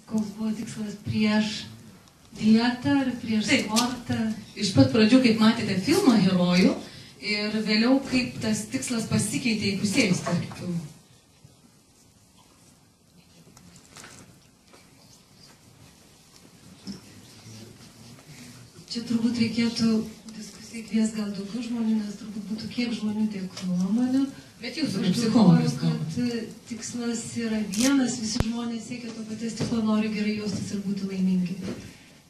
koks buvo tikslas prieš dietą ar prieš sportą? Iš pat pradžių, kaip matėte filmo herojų, ir vėliau, kaip tas tikslas pasikeitė įpusėjus, tarkim. Čia turbūt reikėtų diskusijai kvies gal daugiau žmonių, nes turbūt būtų kiek žmonių, tiek nuomonių. Bet jūsų kaip psichologas, kad tikslas yra vienas, visi žmonės siekia to paties tikslo, nori gerai jaustis ir būti laimingi.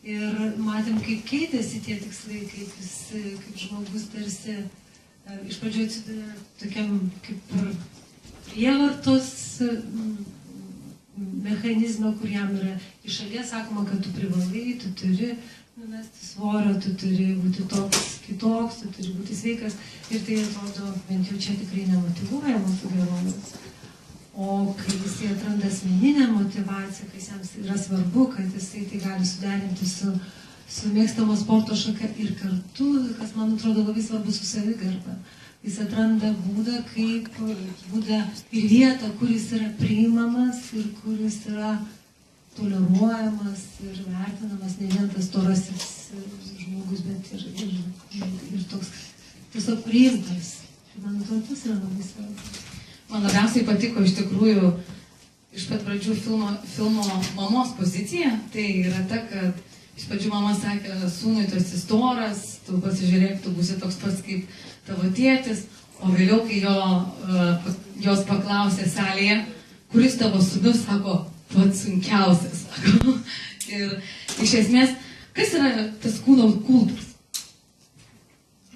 Ir matėm, kaip keitėsi tie tikslai, kaip žmogus tarsi iš pradžių atsiduria tokiam kaip prievartos mechanizmą, kur jam yra iš šalies sakoma, kad tu privalai, tu turi numesti svorio, tu turi būti toks kitoks, tu turi būti sveikas. Ir tai atrodo, bent jau čia tikrai nemotyvuoja mūsų gerovės. O kai jisai atranda asmeninę motyvaciją, kai jiems yra svarbu, kad jisai tai gali suderinti su mėgstamo sporto šaka ir kartu, kas man atrodo labai svarbu, su savigarba. Jis atranda būdą, būdą ir vietą, kuris yra priimamas ir kuris yra toleruojamas ir vertinamas, ne vien tas storasis žmogus, bet ir toks tiesiog priimtas. Man atrodo, tas yra labai svarbu. Man labiausiai patiko iš tikrųjų iš pat pradžių filmo mamos pozicija. Tai yra ta, kad iš pradžių mama sakė, sūnui tu esi storas, tu pasižiūrėk, tu būsi toks pats kaip tavo tėtis. O vėliau, kai jos paklausė salėje, kuris tavo sūnus, sako, pats sunkiausias, sako. Ir iš esmės, kas yra tas kūno kultas?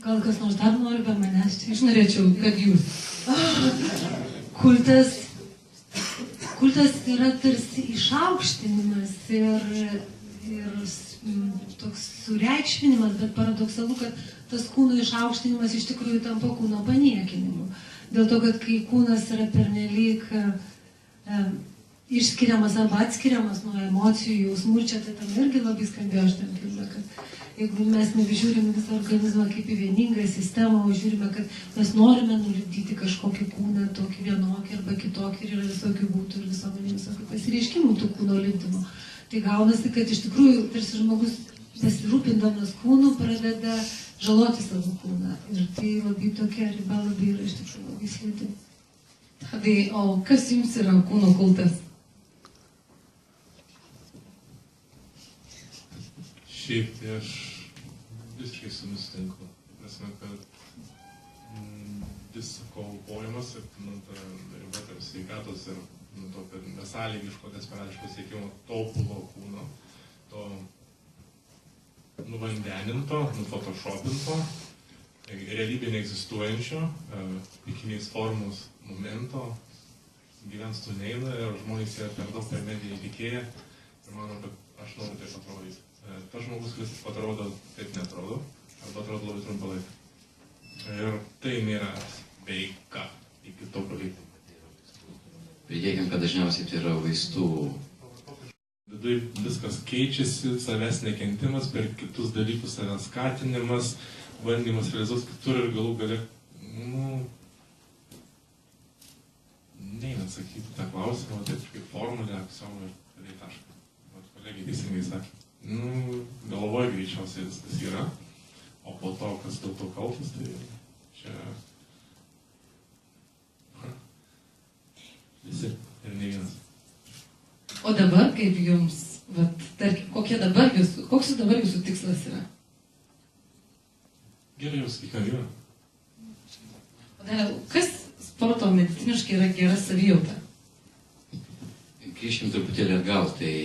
Gal kas nors dar nori be manęs? Aš norėčiau, kad jūs. Kultas yra tarsi išaukštinimas ir toks sureikšminimas, bet paradoksalu, kad tas kūno išaukštinimas iš tikrųjų tampa kūno paniekinimu. Dėl to, kad kai kūnas yra pernelyg išskiriamas arba atskiriamas nuo emocijų, jausmų, čia tai tam irgi labai skambėjo šitam filme, kad jeigu mes nebežiūrime visą organizmą kaip į vieningą sistemą, o žiūrime, kad mes norime nulipdyti kažkokį kūną, tokį vienokį arba kitokį, ir yra visokių būtų ir visuomenė visokių pasireiškimų tų kūno lipdymo. Tai gaunasi, kad iš tikrųjų tarsi žmogus besirūpindamas kūnu pradeda žaloti savo kūną. Ir tai labai tokia riba labai yra iš tikrųjų labai slidi. Tai, o kas jums yra kūno kultas? Šiaip tai aš visiškai su jumis sutinku. Prasme, kad visko aukojimas ir ta riba tarp sveikatos ir to besąlygiško, desperatiško siekimo tobulo kūno, to nuvandeninto, nufotoshopinto, realybė neegzistuojančio, pikiniais formos momento, gyvens tu neina ir žmonės yra per daug per mediją įtikėję ir mano, kad aš noriu taip atrodyti. Tas žmogus, kuris atrodo taip netrodo, arba atrodo labai trumpą laiką. Ir tai nėra sveika iki tokio lygio. Pridėkim, kad dažniausiai tai yra vaistų. Vidui viskas keičiasi, savęs nekentimas, per kitus dalykus savęs skatinimas, bandymas realizuoti kitur ir galų gale, neina atsakyti tą klausimą, taip kaip formulė, aksiomą ir padėti tašką. Kolegiai teisingai sakė. Galvoje greičiausiai viskas yra, o po to, kas dėl to kaltas, tai čia visi ir ne vienas. O dabar, kaip jums, tarkim, koks dabar jūsų tikslas yra? Gerai, jūs kiekvieną yra. Kas sporto mediciniškai yra gera savijauta? Grįžkim truputėlį atgal, tai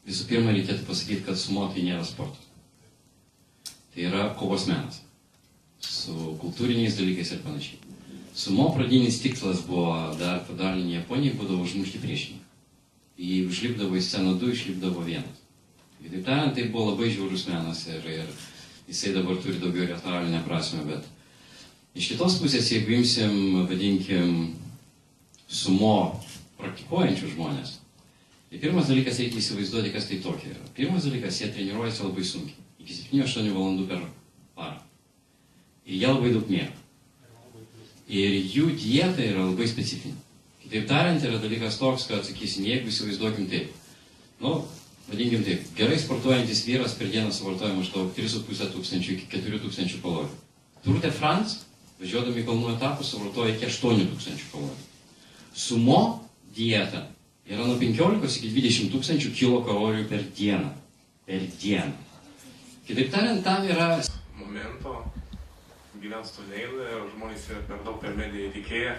visų pirma, reikėtų pasakyti, kad sumo tai nėra sportas. Tai yra kovos menas. Su kultūriniais dalykais ir panašiai. Sumo pradinis tikslas buvo dar padalinį Japonijai, būdavo užmušti priešininką. Jei užlipdavo į sceną du, išlipdavo vienas. Kitaip tariant, tai buvo labai žiaurus menas ir jisai dabar turi daugiau retoralinę prasmę, bet iš kitos pusės, jeigu imsim, vadinkim, sumo praktikuojančių žmonės, tai pirmas dalykas reikia įsivaizduoti, kas tai tokia yra. Pirmas dalykas, jie treniruojasi labai sunkiai, iki 7-8 valandų per parą. Ir jie labai daug miega. Ir jų dieta yra labai specifinė. Kitaip tariant, yra dalykas toks, kad, sakysim, jeigu įsivaizduokim taip, Nu, vadinkim taip, gerai sportuojantis vyras per dieną suvartoja maždaug 3,5 tūkstančių iki 4 tūkstančių kalorijų. Tour de France, važiuodami kalnų etapus, suvartoja iki 8 tūkstančių kalorijų. Sumo dieta yra nuo 15 iki 20 tūkstančių kilokalorijų per dieną. Per dieną. Kitaip tariant, tam yra momento gyvens to neina ir žmonės yra per daug per mediją įtikėję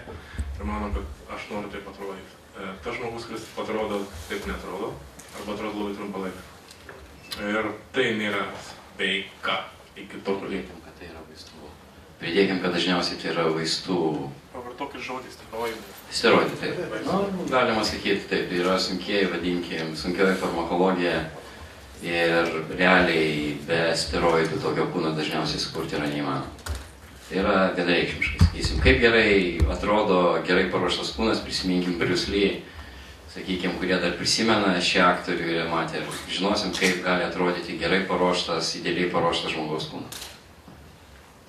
ir mano, kad aš noriu taip atrodyti. Tas žmogus, kuris taip atrodo, taip netrodo, arba atrodo labai trumpą laiką. Ir tai nėra sveika iki tokio lygio. kad tai yra vaistų. Pridėkim, kad dažniausiai tai yra vaistų. Pavartokit žodį steroidai. Steroidai, taip. Nu, galima sakyti, taip, yra sunkieji, vadinkim, sunkioji farmakologija ir realiai be steroidų tokio kūno dažniausiai sukurti yra neįmanoma. Tai yra vienareikšmiškai, sakysim, kaip gerai atrodo gerai paruoštas kūnas, prisiminkim Bruce Lee, sakykim, kurie dar prisimena šį aktorių ir matė, ir žinosim, kaip gali atrodyti gerai paruoštas, idealiai paruoštas žmogaus kūnas.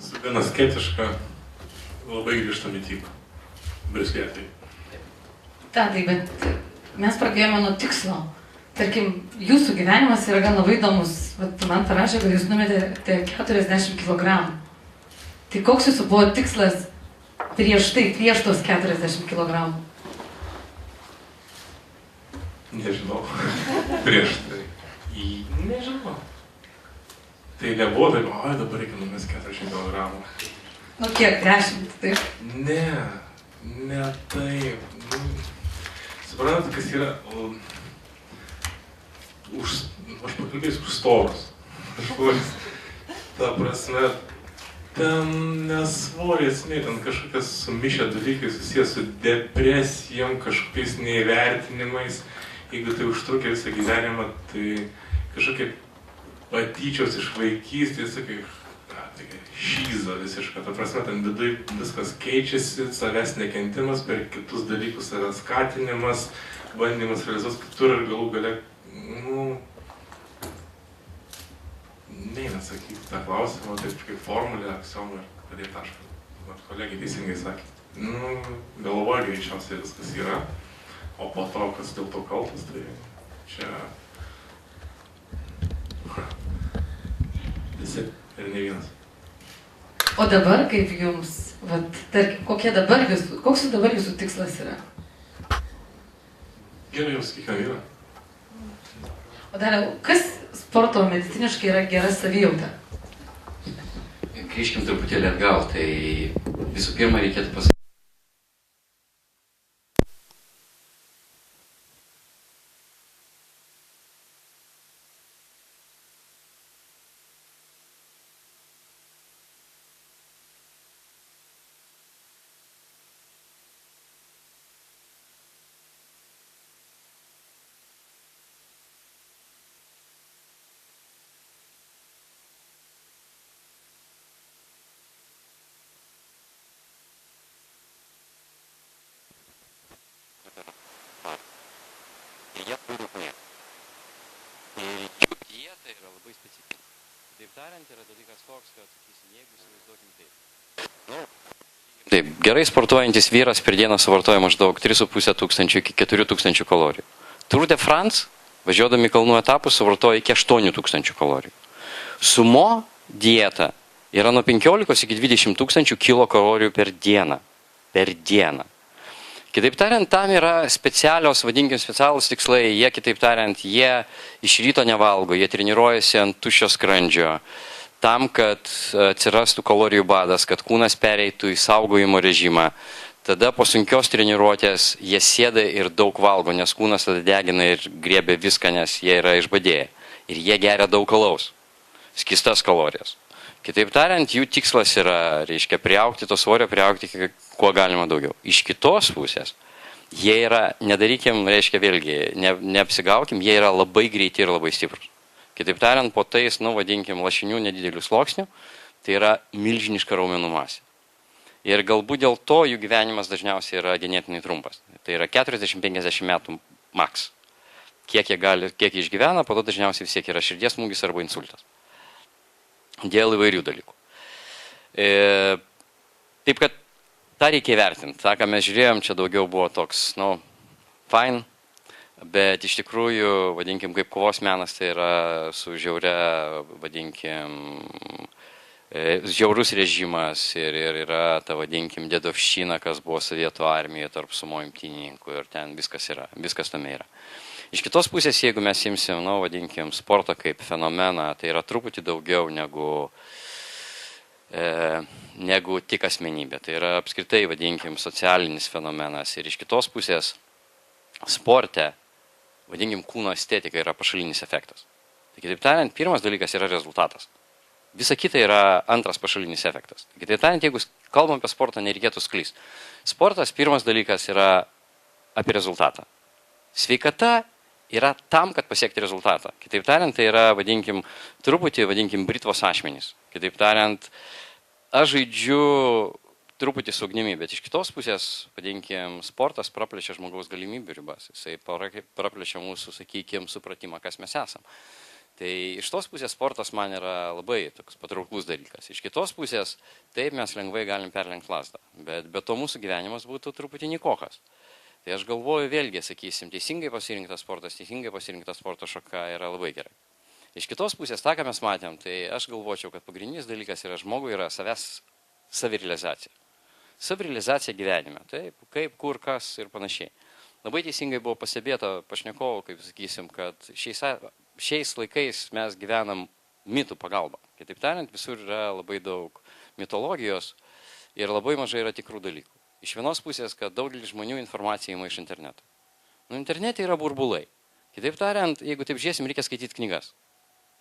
Su gana skeptiška, labai grįžta mityba. Bruce Lee atveju. Tadai, bet mes pradėjome nuo tikslo. Tarkim, jūsų gyvenimas yra gan labai įdomus. Vat man parašė, kad jūs numetėte 40 kg. Tai koks jūsų buvo tikslas prieš tos 40 kg? Nežinau. Prieš tai. Nežinau. Tai nebuvo taip, oi, dabar reikia numesti 40 kg. Nu kiek, 10, taip? Ne taip. Suprantate, kas yra... Aš pakalbėsiu už storus. Ta prasme, ten nesvorė esmė, ten kažkokias sumišę dalykai susijęs su depresijom, kažkokiais neįvertinimais. Jeigu tai užtrukia visą gyvenimą, tai kažkokie patyčios iš vaikystės, sakai, šyza visiška. Ta prasme, ten vidui viskas keičiasi, savęs nekentimas, per kitus dalykus savęs skatinimas, bandymas realizuos kitur ir galų gale, neina atsakyti tą klausimą, taip kaip formulė, aksiomą ir padėti tašką. Kolegė teisingai sakė. Galvoje greičiausiai viskas yra, o po to, kas dėl to kaltas, tai čia... Visi ir ne vienas. O dabar kaip jums, tarkim, koks dabar jūsų tikslas yra? Gerai jau sakykim yra. O dar, kas sporto mediciniškai yra gera savijauta? Grįžkim truputėlį atgal, tai visų pirma reikėtų pasakyti. Jie turi paėti. Ir jų dieta yra labai specifinė. Taip tariant, yra dalykas toks, kad, sakysim, jeigu įsivaizduokim taip. Taip, gerai sportuojantis vyras per dieną suvartoja maždaug 3,5 tūkstančių iki 4 tūkstančių kalorijų. Tour de France, važiuodami kalnų etapus, suvartoja iki 8 tūkstančių kalorijų. Sumo dieta yra nuo 15 iki 20 tūkstančių kilokalorijų per dieną. Per dieną. Kitaip tariant, tam yra specialios, vadinkim, specialūs tikslai. Jie, kitaip tariant, jie iš ryto nevalgo, jie treniruojasi ant tuščio skrandžio, tam, kad atsirastų kalorijų badas, kad kūnas pereitų į saugojimo režimą. Tada po sunkios treniruotės jie sėda ir daug valgo, nes kūnas tada degina ir griebia viską, nes jie yra išbadėję. Ir jie geria daug alaus, skystas kalorijas. Kitaip tariant, jų tikslas yra, reiškia, priaugti to svorio, priaugti kuo galima daugiau. Iš kitos pusės, jie yra, nedarykim, reiškia, vėlgi, neapsigaukim, jie yra labai greiti ir labai stiprus. Kitaip tariant, po tais, vadinkim, lašinių nedidelių sluoksnių, tai yra milžiniška raumenų masė. Ir galbūt dėl to jų gyvenimas dažniausiai yra ganėtinai trumpas. Tai yra 40-50 metų maks. Kiek jie išgyvena, po to dažniausiai vis tiek yra širdies smūgis arba insultas. Dėl įvairių dalykų. Taip, kad tą reikia įvertinti. Ta, ką mes žiūrėjom, čia daugiau buvo toks, fine. Bet iš tikrųjų, vadinkim, kaip kovos menas, tai yra su žiauria, vadinkim, žiaurus režimas ir yra ta, vadinkim, dėdovščina, kas buvo Sovietų armijoje tarp sumo imtynininkų ir ten viskas tame yra. Iš kitos pusės, jeigu mes imsim, vadinkim, sportą kaip fenomeną, tai yra truputį daugiau negu tik asmenybė. Tai yra apskritai, vadinkim, socialinis fenomenas. Ir iš kitos pusės, sporte, vadinkim, kūno estetika yra pašalinis efektas. Tai kitaip tariant, pirmas dalykas yra rezultatas. Visa kita yra antras pašalinis efektas. Kitaip tariant, jeigu kalbam apie sportą, nereikėtų sklysti. Sportas, pirmas dalykas yra apie rezultatą. Sveikata yra tam, kad pasiekti rezultatą. Kitaip tariant, tai yra, vadinkim, britvos ašmenys. Kitaip tariant, aš žaidžiu truputį su ugnimi, bet iš kitos pusės, vadinkim, sportas praplečia žmogaus galimybių ribas. Jisai praplečia mūsų, sakykim, supratimą, kas mes esam. Tai iš tos pusės sportas man yra labai toks patrauklus dalykas. Iš kitos pusės, taip mes lengvai galim perlenkti lasdą, bet be to mūsų gyvenimas būtų truputį nikokas. Tai aš galvoju vėlgi, sakysim, teisingai pasirinktas sporto šaka yra labai gerai. Iš kitos pusės, tą, ką mes matėm, tai aš galvočiau, kad pagrindinis dalykas yra žmogui yra savęs savirealizacija. Savirealizacija gyvenime, taip, kaip, kur, kas ir panašiai. Labai teisingai buvo pastebėta pašnekovų, kaip sakysim, kad šiais laikais mes gyvenam mitų pagalba. Kitaip tariant, visur yra labai daug mitologijos ir labai mažai yra tikrų dalykų. Iš vienos pusės, kad daugelis žmonių informaciją ima iš interneto. Internete yra burbulai. Kitaip tariant, jeigu taip žiūrėsim, reikia skaityti knygas.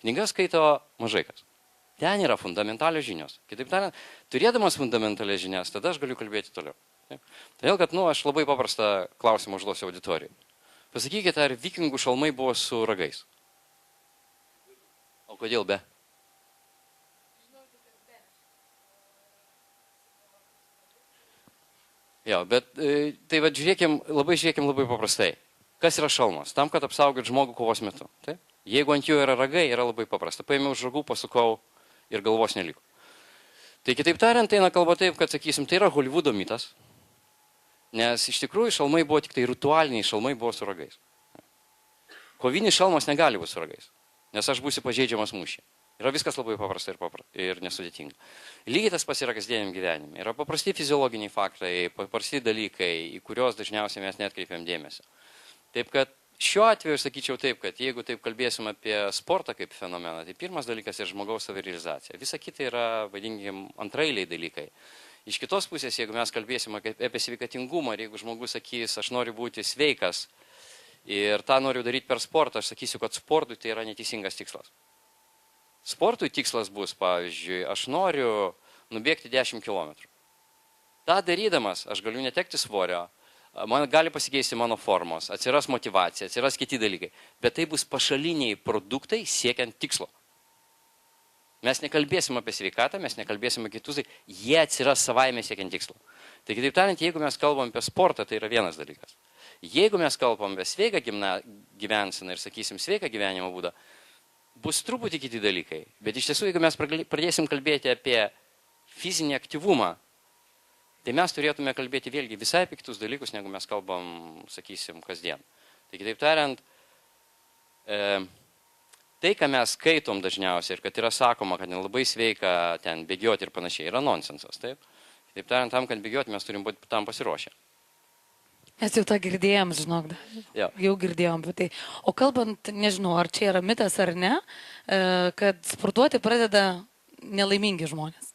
Knygas skaito mažai kas. Ten yra fundamentalios žinios. Kitaip tariant, turėdamas fundamentalias žinias, tada aš galiu kalbėti toliau. Todėl, kad, aš labai paprastą klausimą užduosiu auditorijai. Pasakykite, ar vikingų šalmai buvo su ragais? O kodėl be? Jo, bet tai žiūrėkim labai paprastai. Kas yra šalmas? Tam, kad apsaugot žmogų kovos metu. Taip? Jeigu ant jų yra ragai, yra labai paprasta. Paėmiau už ragų, pasukau ir galvos neliko. Tai kitaip tariant, eina kalba taip, kad, sakysim, tai yra Holivudo mitas. Nes iš tikrųjų šalmai buvo tik tai ritualiniai šalmai buvo su ragais. Kovinis šalmas negali būti su ragais, nes aš būsiu pažeidžiamas mūšį. Yra viskas labai paprasta ir nesudėtinga. Lygiai tas pats yra kasdieniam gyvenime. Yra paprasti fiziologiniai faktai, paprasti dalykai, į kuriuos dažniausiai mes netkreipiam dėmesio. Taip kad šiuo atveju sakyčiau taip, kad jeigu taip kalbėsim apie sportą kaip fenomeną, tai pirmas dalykas yra žmogaus savirealizacija. Visa kita yra, vadinkim, antraeiliai dalykai. Iš kitos pusės, jeigu mes kalbėsim apie sveikatingumą ir jeigu žmogus sakys, aš noriu būti sveikas ir tą noriu daryti per sportą, aš sakysiu, kad sportui tai yra neteisingas tikslas. Sportui tikslas bus, pavyzdžiui, aš noriu nubėgti 10 km. Ta darydamas, aš galiu netekti svorio, man gali pasikeisti mano formos, atsiras motyvacija, atsiras kiti dalykai, bet tai bus pašaliniai produktai siekiant tikslo. Mes nekalbėsim apie sveikatą, mes nekalbėsim apie kitus, jie atsiras savaime siekiant tikslo. Tai kitaip tariant, jeigu mes kalbam apie sportą, tai yra vienas dalykas. Jeigu mes kalbam apie sveiką gyvenseną ir, sakysim, sveiką gyvenimo būdą, bus truputį kiti dalykai. Bet iš tiesų, jeigu mes pradėsim kalbėti apie fizinį aktyvumą, tai mes turėtume kalbėti vėlgi visai apie kitus dalykus, negu mes kalbam, sakysim, kasdien. Tai kitaip tariant, tai, ką mes skaitom dažniausiai ir kad yra sakoma, kad nelabai sveika ten bėgioti ir panašiai, yra nonsensas. Taip Kitaip tariant, tam, kad bėgioti, mes turim būti tam pasiruošę. Mes jau tą girdėjom, žinok, jau girdėjom apie tai. O kalbant, nežinau, ar čia yra mitas ar ne, kad sportuoti pradeda nelaimingi žmonės.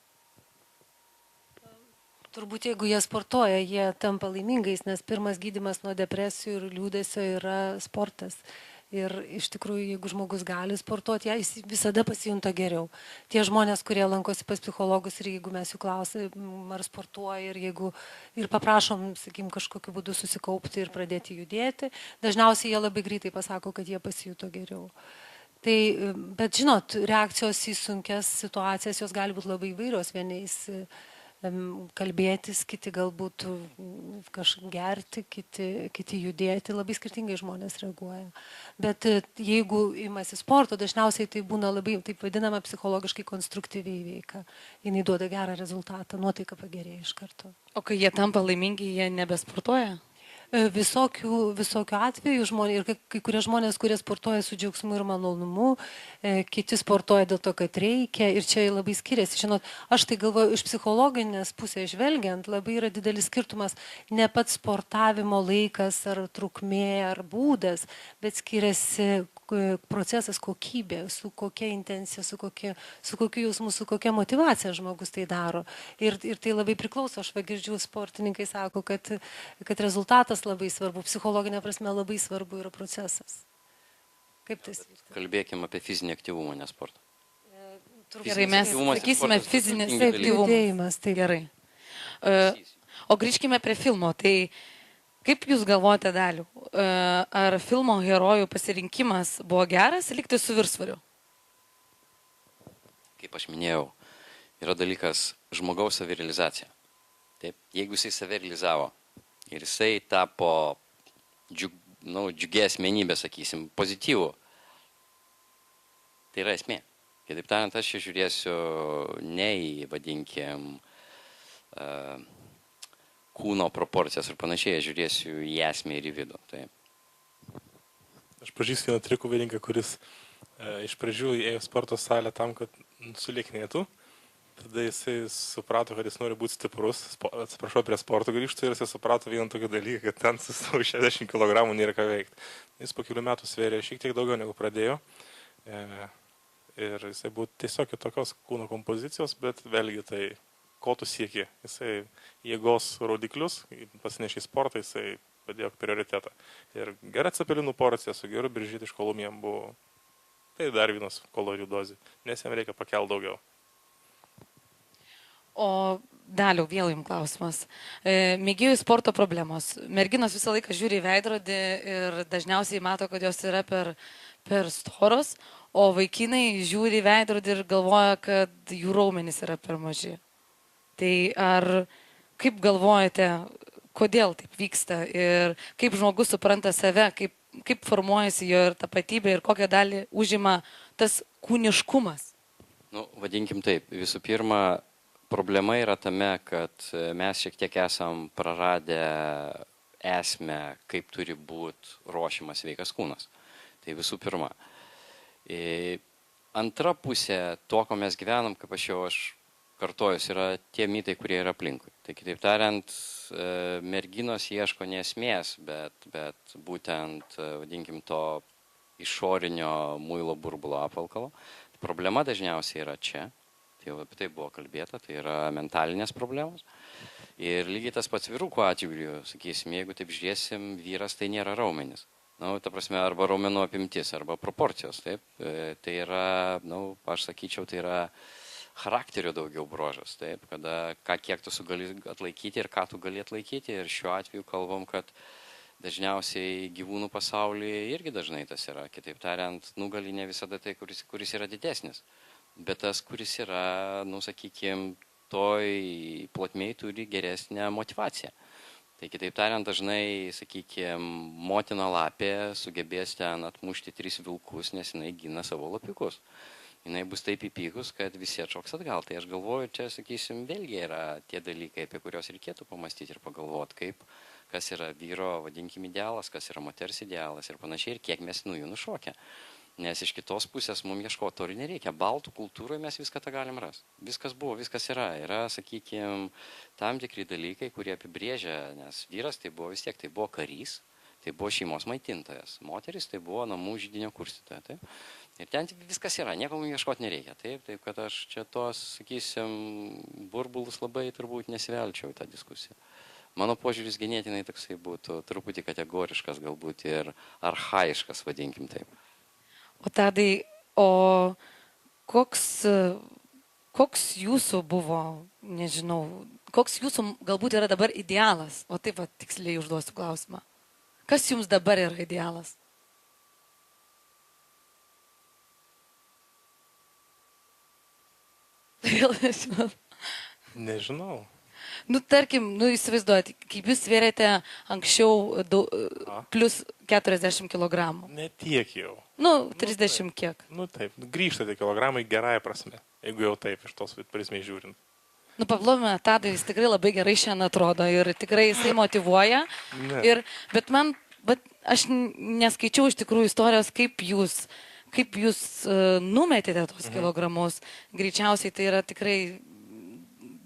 Turbūt jeigu jie sportuoja, jie tampa laimingais, nes pirmas gydymas nuo depresijų ir liūdesio yra sportas. Ir iš tikrųjų, jeigu žmogus gali sportuoti, jis visada pasijunta geriau. Tie žmonės, kurie lankosi pas psichologus ir jeigu mes jų klausim, ar sportuoja ir paprašom, sakykim, kažkokiu būdu susikaupti ir pradėti judėti, dažniausiai jie labai greitai pasako, kad jie pasijuto geriau. Tai, bet žinot, reakcijos į sunkias situacijas, jos gali būti labai įvairios, vieniais kalbėtis, kiti galbūt gerti, kiti judėti, labai skirtingai žmonės reaguoja. Bet jeigu imasi sporto, dažniausiai tai būna labai, taip vadinama, psichologiškai konstruktyviai veika. Jis duoda gerą rezultatą, nuotaika pagerėja iš karto. O kai jie tampa laimingi, jie nebesportuoja? Visokių atvejų žmonės, ir kai kurie žmonės, kurie sportuoja su džiaugsmu ir malonumu, kiti sportuoja dėl to, kad reikia, ir čia labai skiriasi. Žinot, aš tai galvoju, iš psichologinės pusės žvelgiant, labai yra didelis skirtumas ne pats sportavimo laikas ar trukmė ar būdas, bet skiriasi procesas, kokybė, su kokia intencija, su kokiu jausmu, su kokia motyvacija žmogus tai daro. Ir tai labai priklauso. Aš girdžiu, sportininkai sako, kad rezultatas labai svarbu, psichologinė prasme labai svarbu yra procesas. Kaip tai? Kalbėkime apie fizinį aktyvumą, ne sportą. Gerai, mes sakysime fizinis judėjimas. Tai gerai. O grįžkime prie filmo. Tai kaip jūs galvojate, Dalių, ar filmo herojų pasirinkimas buvo geras, likti su viršsvariu? Kaip aš minėjau, yra dalykas žmogaus savirealizacija. Taip, jeigu jisai savirealizavo ir jisai tapo džiugia asmenybė, sakysim, pozityvų, tai yra esmė. Kitaip tariant, aš čia žiūrėsiu ne į, vadinkim, kūno proporcijas ir panašiai, aš žiūrėsiu į esmę ir į vidų. Taip. Aš pažįstu vieną trikovininką, kuris iš pradžių ėjo sporto salę tam, kad sulieknėtų. Tada jisai suprato, kad jis nori būti stiprus, atsiprašau, prie sporto grįžtų, ir jisai suprato vieną tokį dalyką, kad ten su savo 60 kg nėra ką veikti. Jis po kelių metų svėrė šiek tiek daugiau negu pradėjo. Ir jisai buvo tiesiog kitokios kūno kompozicijos, bet vėlgi tai, ko tu sieki. Jisai jėgos rodiklius, pasinešė į sportą, jisai padėjo prioritetą. Ir gera cepelinų porcija su geru biržytišku alumi jam buvo, tai dar vienas kalorijų dozė, nes jam reikia pakelti daugiau. O Daliau, vėl jums klausimas. Mėgėjų sporto problemos. Merginos visą laiką žiūri į veidrodį ir dažniausiai mato, kad jos yra per storos, o vaikinai žiūri į veidrodį ir galvoja, kad jų raumenys yra per maži. Tai ar kaip galvojate, kodėl taip vyksta ir kaip žmogus supranta save, kaip formuojasi jo ir tapatybė ir kokią dalį užima tas kūniškumas? Vadinkim taip, visų pirma, problema yra tame, kad mes šiek tiek esam praradę esmę, kaip turi būti ruošiamas sveikas kūnas. Tai visų pirma. Antra pusė to, ko mes gyvenam, kaip aš kartojus, yra tie mitai, kurie yra aplinkui. Tai kitaip tariant, merginos ieško ne esmės, bet būtent, vadinkim, to išorinio muilo burbulo apvalkalo. Problema dažniausiai yra čia. Tai jau apie tai buvo kalbėta, tai yra mentalinės problemos. Ir lygiai tas pats vyrukų atžvilgiu, sakysim, jeigu taip žiūrėsim, vyras tai nėra raumenis. Ta prasme, arba raumenų apimtis, arba proporcijos, taip. Tai yra, aš sakyčiau, tai yra charakterio daugiau bruožas, taip, kada kiek tu gali atlaikyti ir ką tu gali atlaikyti. Ir šiuo atveju kalbam, kad dažniausiai gyvūnų pasaulyje irgi dažnai tas yra. Kitaip tariant, nugali ne visada tai, kuris yra didesnis. Bet tas, kuris yra, sakykime, toj plotmėj turi geresnę motivaciją. Tai kitaip tariant, dažnai, sakykime, motina lapė sugebės ten atmušti 3 vilkus, nes jinai gina savo lapiukus. Jinai bus taip įpykus, kad visi atšoks atgal. Tai aš galvoju, čia, sakysim, vėlgi yra tie dalykai, apie kuriuos reikėtų pamastyti ir pagalvoti, kas yra vyro, vadinkim, idealas, kas yra moters idealas ir panašiai, ir kiek mes jų nušokę. Nes iš kitos pusės mums ieškoti to ir nereikia. Baltų kultūroje mes viską tą galim rasti. Viskas buvo, viskas yra. Yra, sakykime, tam tikri dalykai, kurie apibrėžia, nes vyras tai buvo vis tiek, tai buvo karys, tai buvo šeimos maitintojas. Moteris tai buvo namų židinio kurstytoja. Taip? Ir ten viskas yra, nieko mums ieškoti nereikia. Taip kad aš čia tos, sakysim, burbulus labai turbūt nesivelčiau į tą diskusiją. Mano požiūris ganėtinai toksai būtų truputį kategoriškas, galbūt ir archaiškas, vadinkim taip. O Tadai, koks jūsų buvo, nežinau, koks jūsų galbūt yra dabar idealas? O taip pat tiksliai užduosiu klausimą. Kas jums dabar yra idealas? Nežinau. Tarkim, įsivaizduojate, kaip jūs svėrėte anksčiau plus 40 kg. Ne tiek jau. 30 kiek. Taip, grįžtate kilogramai gerąją prasme, jeigu jau taip iš tos prizmės žiūrint. Nu, Pavlovime, Tadai, jis tikrai labai gerai šiandien atrodo ir tikrai jisai motivuoja. Bet aš neskaičiau iš tikrųjų istorijos, kaip jūs numetėte tos kilogramus. Greičiausiai tai yra tikrai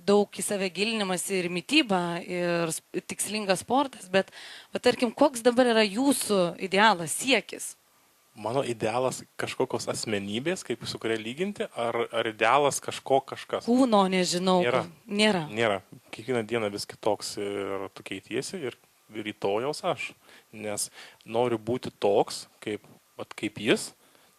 daug į save gilinimas ir mytyba, ir tikslingas sportas, bet tarkim, koks dabar yra jūsų idealas, siekis? Mano idealas kažkokios asmenybės, kaip su kuria lyginti, ar idealas kažkas? Kūno, nežinau. Nėra. Kiekvieną dieną vis kitoks ir tu keitiesi ir rytojaus aš. Nes noriu būti toks, kaip jis,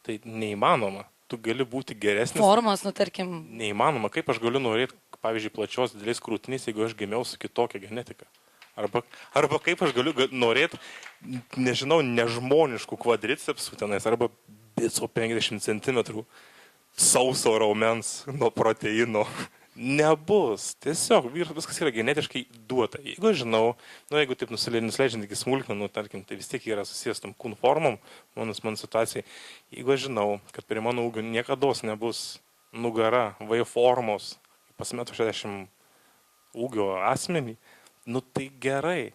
tai neįmanoma. Tu gali būti geresnis. Formas, tarkim. Neįmanoma. Kaip aš galiu norėti, pavyzdžiui, plačios didelės krūtinės, jeigu aš gimiau su kitokia genetika? Arba kaip aš galiu norėti, nežinau, nežmoniškų kvadricepsų tenais, arba bico 50 cm sauso raumens nuo proteino. Nebus. Tiesiog viskas yra genetiškai duota. Jeigu aš žinau, jeigu taip nusileidžiant iki smulkmenų, tarkim, tai vis tiek yra susijęs tam kūnų formom, mano situacijai. Jeigu aš žinau, kad prie mano ūgio niekados nebus nugara, V formos, pas 1,60 m ūgio asmenį, tai gerai.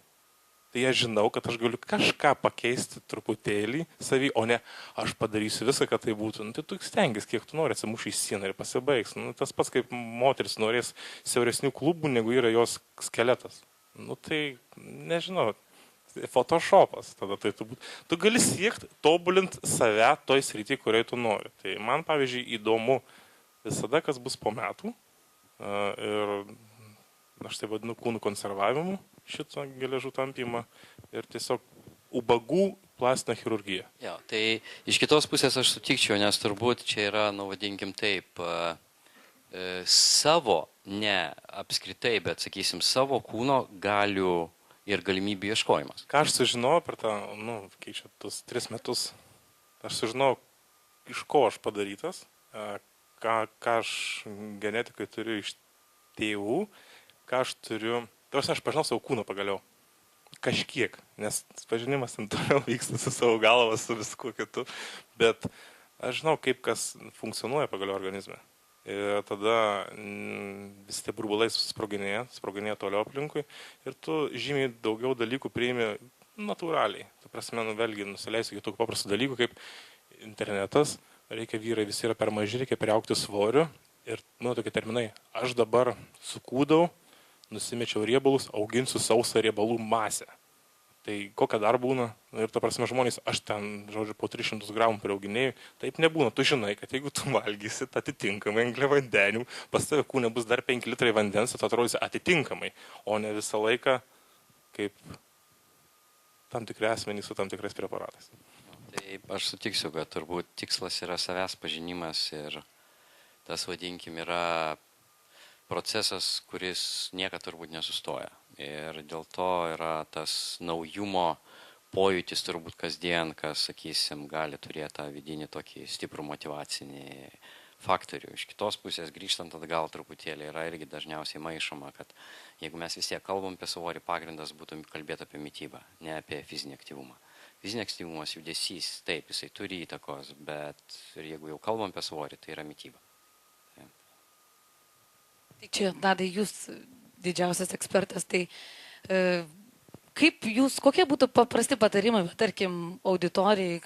Tai aš žinau, kad aš galiu kažką pakeisti truputėlį savį, o ne aš padarysiu viską, kad tai būtų. Tai tu stengiasi, kiek tu nori, atsimuši į sieną ir pasibaigs. Tas pats kaip moteris norės siauresnių klubų, negu yra jos skeletas. Tai nežinau, photoshopas. Tada tai tu gali siekti tobulinti save toj srity, kurioje tu nori. Tai man, pavyzdžiui, įdomu visada, kas bus po metų. Ir aš tai vadinu kūnų konservavimu šitą geležų tampymą ir tiesiog ubagų plastinę chirurgiją. Jo, tai iš kitos pusės aš sutikčiau, nes turbūt čia yra, vadinkim taip, savo, ne apskritai, bet, sakysim, savo kūno galių ir galimybių ieškojimas. Ką aš sužinojau per tą, tuos 3 metus, aš sužinojau, iš ko aš padarytas, ką aš genetikai turiu iš tėvų, ką aš turiu, aš pažinau savo kūną pagaliau. Kažkiek, nes pažinimas ten toliau vyksta su savo galva, su viskuo kitu, bet aš žinau, kaip kas funkcionuoja pagaliau organizme. Ir tada visi tie burbulai sproginėja toliau aplinkui ir tu žymiai daugiau dalykų priimi natūraliai. Ta prasme, vėlgi nusileisiu iki tokių paprastų dalykų kaip internetas, vyrai visi yra per maži, reikia priaugti svoriu. Ir, tokie terminai, aš dabar sukūdau, nusimečiau riebalus, auginsiu sausą riebalų masę. Tai kokia dar būna? Ir ta prasme žmonės, aš ten, po 300 gramų priauginėjau, taip nebūna. Tu žinai, kad jeigu tu valgysi atitinkamai angliavandenių, pas tave kūne bus dar 5 litrai vandens, tu atrodysi atitinkamai, o ne visą laiką kaip tam tikri asmenys su tam tikrais preparatais. Taip, aš sutiksiu, kad turbūt tikslas yra savęs pažinimas ir tas, vadinkim, yra procesas, kuris niekada turbūt nesustoja. Ir dėl to yra tas naujumo pojūtis turbūt kasdien, kas, sakysim, gali turėti tą vidinį tokį stiprų motivacinį faktorių. Iš kitos pusės, grįžtant atgal truputėlį, yra irgi dažniausiai maišoma, kad jeigu mes vis tiek kalbam apie svorį, pagrindas būtų kalbėti apie mitybą, ne apie fizinį aktyvumą. Fizinis aktyvumas, judesys, taip, jisai turi įtakos, bet jeigu jau kalbam apie svorį, tai yra mityba. Tai čia, Tadai, jūs didžiausias ekspertas, tai kokie būtų paprasti patarimai, tarkim, auditorijai,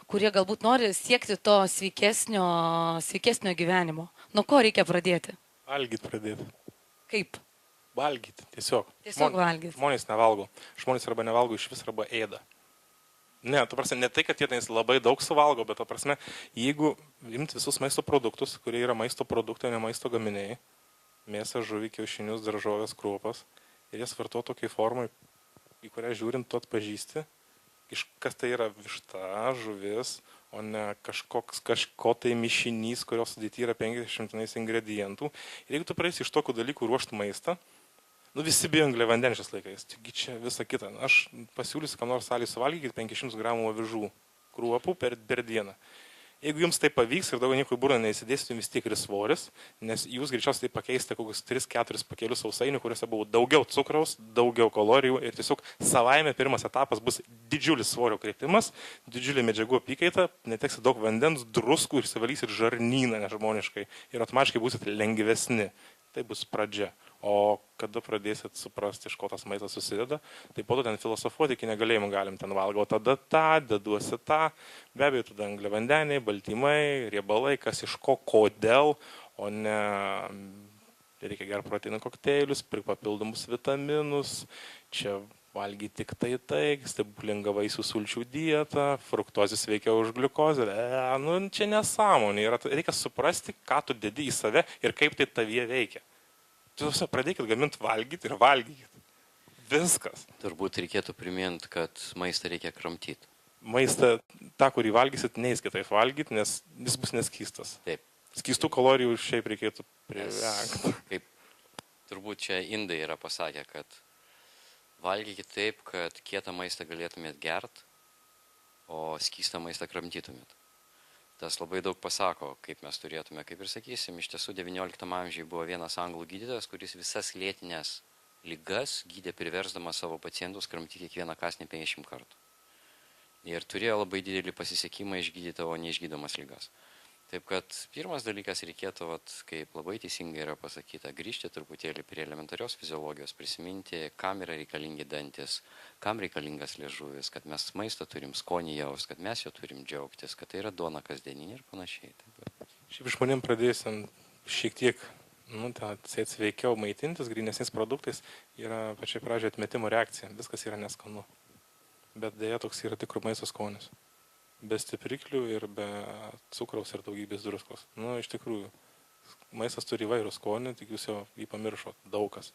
kurie galbūt nori siekti to sveikesnio gyvenimo? Nuo ko reikia pradėti? Valgyti pradėti. Kaip? Valgyti, tiesiog. Tiesiog valgyti. Žmonės nevalgo. Žmonės arba nevalgo iš vis, arba ėda. Ne, ne tai, kad jie labai daug suvalgo, bet, jeigu imti visus maisto produktus, kurie yra maisto produktai, ne maisto gaminiai, mėsą, žuvį, kiaušinius, daržovės, kruopas, ir jas vartoja tokiai formai, į kurią žiūrint, tu atpažįsti, kas tai yra višta, žuvis, o ne kažko tai mišinys, kurios sudėty yra 50 ingredientų. Ir jeigu tu praeisi iš tokių dalykų ruošti maistą, visi bijo angliavandenių šiais laikais, taigi čia visa kita. Aš pasiūlysiu, kam nors salį suvalgykit 500 gramų avižų kruopų per dieną. Jeigu jums tai pavyks ir daugiau nieko į burną neįsidėsite, jums tiek ir svoris, nes jūs greičiausiai tai pakeisite kokius 3-4 pakelius sausainių, kuriuose buvo daugiau cukraus, daugiau kalorijų ir tiesiog savaime pirmas etapas bus didžiulis svorio kritimas, didžiulė medžiagų apykaita, neteksite daug vandens, druskų ir įsivalysit žarnyną nežmoniškai ir automatiškai būsit lengvesni. tai bus pradžia. O kada pradėsit suprasti, iš ko tas maistas susideda, tai po to ten filosofuoti iki negalėjimų galim ten valgau. Tada tą, deduosi tą, be abejo, tada angliavandeniai, baltymai, riebalai, kas iš ko, kodėl, o ne reikia gerti proteino kokteilius, papildomus vitaminus, čia valgyti tik tai, stebuklinga vaisių sulčių dieta, fruktozės veikia už gliukozę. Nu, čia nesąmonė. Reikia suprasti, ką tu dedi į save ir kaip tai tavyje veikia. Jūs pradėkit gaminti valgyti ir valgykit. Viskas. Turbūt reikėtų priminti, kad maistą reikia kramtyti. Maistą, tą, kurį valgysit, neįskit taip valgyti, nes jis bus neskystas. Taip. Skystų kalorijų šiaip reikėtų privengti. Kaip turbūt čia indai yra pasakę, kad valgykit taip, kad kietą maistą galėtumėt gert, o skystą maistą kramtytumėt. Tas labai daug pasako, kaip mes turėtume, kaip ir sakysim, iš tiesų 19 amžiuje buvo vienas anglų gydytojas, kuris visas lėtinės ligas gydė priversdamas savo pacientus kramtyti kiekvieną kąsnį 50 kartų. Ir turėjo labai didelį pasisekimą išgydyti, o neišgydomas ligas. Taip kad pirmas dalykas reikėtų, kaip labai teisingai yra pasakyta, grįžti truputėlį prie elementarios fiziologijos, prisiminti, kam yra reikalingi dantis, kam reikalingas liežuvis, kad mes maistą turim skonį jaus, kad mes jo turim džiaugtis, kad tai yra duona kasdieninė ir panašiai. Šiaip žmonėm pradėsim šiek tiek, sveikiau maitintis, grynesniais produktais, yra pačiai pradžioje atmetimo reakcija, viskas yra neskanu. Bet dėja toks yra tik maisto skonis. Be stipriklių ir be cukraus ir daugybės druskos. Iš tikrųjų, maistas turi įvairų skonį, tik jūs jau jį pamiršot, daug kas.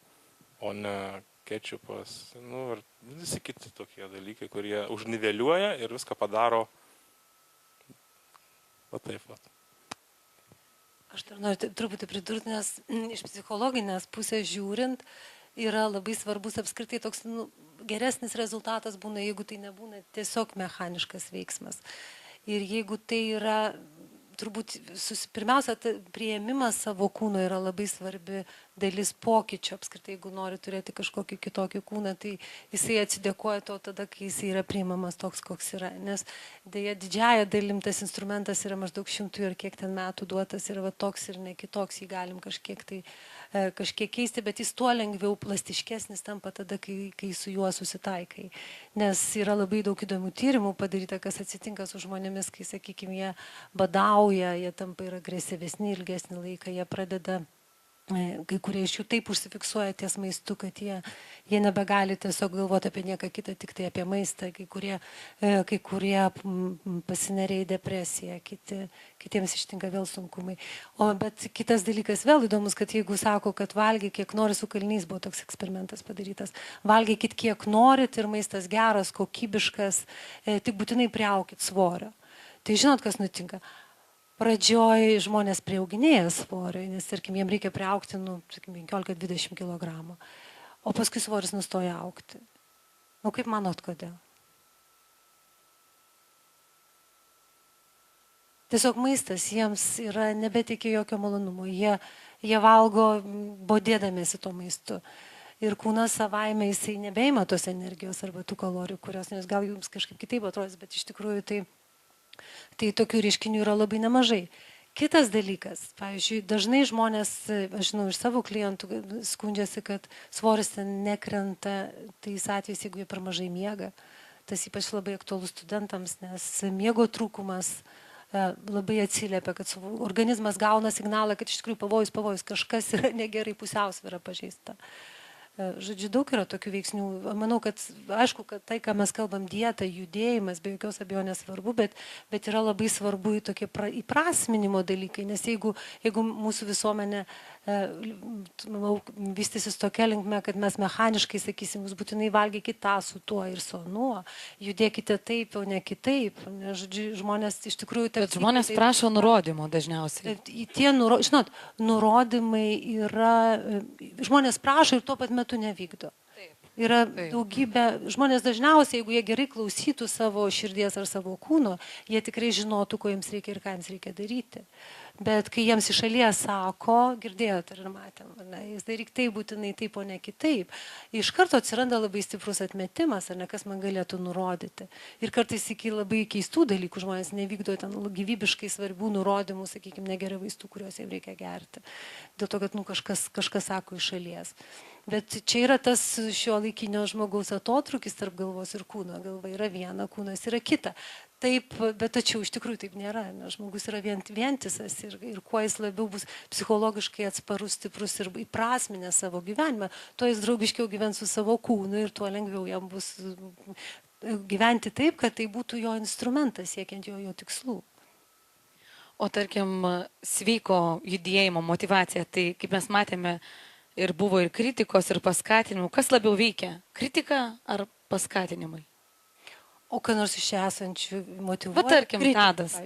O ne kečupas, ir visi kiti tokie dalykai, kurie užniveliuoja ir viską padaro taip. Aš dar noriu truputį pridurti, nes iš psichologinės pusės žiūrint, yra labai svarbus apskritai toks geresnis rezultatas būna, jeigu tai nebūna tiesiog mechaniškas veiksmas. Ir jeigu tai yra, turbūt pirmiausia, priėmimas savo kūno yra labai svarbi dalis pokyčio. Apskritai, jeigu nori turėti kažkokį kitokį kūną, tai jisai atsidėkoja to tada, kai jisai yra priimamas toks, koks yra. Nes dėja didžiaja dalim tas instrumentas yra maždaug 100 ir kiek ten metų duotas ir toks ir ne kitoks, jį galim kažkiek keisti, bet jis tuo lengviau plastiškesnis tampa tada, kai su juo susitaikai. Nes yra labai daug įdomių tyrimų padaryta, kas atsitinka su žmonėmis, kai, sakykime, jie badauja, jie tampa ir agresyvesni ilgesnį laiką, jie pradeda, kai kurie iš jų taip užsifiksuoja ties maistu, kad jie nebegali tiesiog galvoti apie nieką kitą, tik tai apie maistą, kai kurie pasineria į depresiją, kitiems ištinka vėl sunkumai. Bet kitas dalykas vėl įdomus, kad jeigu sako, kad valgyk kiek nori, su kaliniais buvo toks eksperimentas padarytas, valgykit kiek norit ir maistas geras, kokybiškas, tik būtinai priaukit svorio. Tai žinot, kas nutinka? Pradžioj žmonės priauginėja svorio, nes, tarkim, jiem reikia priaukti, 15-20 kg. O paskui svoris nustoja augti. Kaip manot, kodėl? Tiesiog maistas jiems yra nebeteikia jokio malonumo. Jie valgo bodėdamėsi to maistu. Ir kūnas savaime jisai nebeima tos energijos arba tų kalorijų, kurios, nes gal jums kažkaip kitaip atrodys, bet iš tikrųjų tai tokių reiškinių yra labai nemažai. Kitas dalykas, pavyzdžiui, dažnai žmonės, aš žinau, iš savo klientų skundžiasi, kad svoris ten nekrenta tais atvejais, jeigu jie per mažai miega. Tas ypač labai aktualus studentams, nes miego trūkumas labai atsiliepia, kad organizmas gauna signalą, kad iš tikrųjų pavojus, kažkas yra negerai, pusiausvyra pažeista. Žodžiu, daug yra tokių veiksnių. Manau, kad aišku, kad tai, ką mes kalbam, dieta, judėjimas, be jokios abejonės svarbu, bet yra labai svarbu tokie įprasminimo dalykai, nes jeigu mūsų visuomenė vystysis tokia linkme, kad mes mechaniškai sakysim, jūs būtinai valgykite tą su tuo ir su anuo, judėkite taip, o ne kitaip. Žodžiu, žmonės iš tikrųjų... Bet žmonės prašo nurodymų dažniausiai. Žinot, nurodymai yra... Žmonės prašo ir tuo pat metu nevykdo. Yra daugybė, žmonės dažniausiai, jeigu jie gerai klausytų savo širdies ar savo kūno, jie tikrai žinotų, ko jiems reikia ir ką jiems reikia daryti. Bet kai jiems iš šalies sako, girdėjot ir matėm, ne, jis daryk taip, būtinai taip, o ne kitaip, iš karto atsiranda labai stiprus atmetimas, ar ne, kas man galėtų nurodyti. Ir kartais iki labai keistų dalykų žmonės nevykdo ten gyvybiškai svarbių nurodymų, sakykime, negeria vaistų, kuriuos jiems reikia gerti. Dėl to, kad kažkas sako iš šalies. Bet čia yra tas šiuolaikinio žmogaus atotrūkis tarp galvos ir kūno. Galva yra viena, kūnas yra kita. Taip, bet tačiau iš tikrųjų taip nėra. Žmogus yra vientisas ir kuo jis labiau bus psichologiškai atsparus, stiprus ir įprasminęs savo gyvenimą, tuo jis draugiškiau gyvens su savo kūnu ir tuo lengviau jam bus gyventi taip, kad tai būtų jo instrumentas siekiant jo tikslų. O tarkim, sveiko judėjimo motivacija, tai kaip mes matėme, ir buvo ir kritikos, ir paskatinimų. Kas labiau veikia? Kritika ar paskatinimai? O ką nors iš čia esančių motyvuoja? Va, tarkim, Tadas.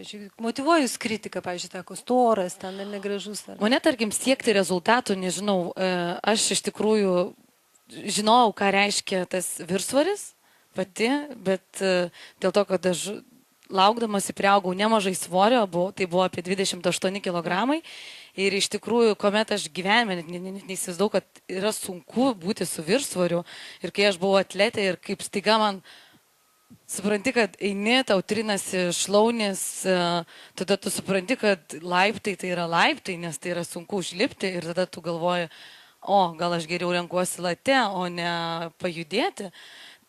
Motyvuojus kritiką, pavyzdžiui, tako storas, ten negražus. Mane, tarkim, siekti rezultatų, nežinau, aš iš tikrųjų žinojau, ką reiškia tas viršsvoris pati, bet dėl to, kad aš laukdamas priaugau nemažai svorio, tai buvo apie 28 kg. Ir iš tikrųjų, kuomet aš gyvenime neįsivaizdavau, kad yra sunku būti su viršsvoriu. Ir kai aš buvau atletė ir kaip staiga man supranti, kad eini, tau trinasi šlaunis, tada tu supranti, kad laiptai tai yra laiptai, nes tai yra sunku užlipti. Ir tada tu galvoji, gal aš geriau renkuosi late, o ne pajudėti.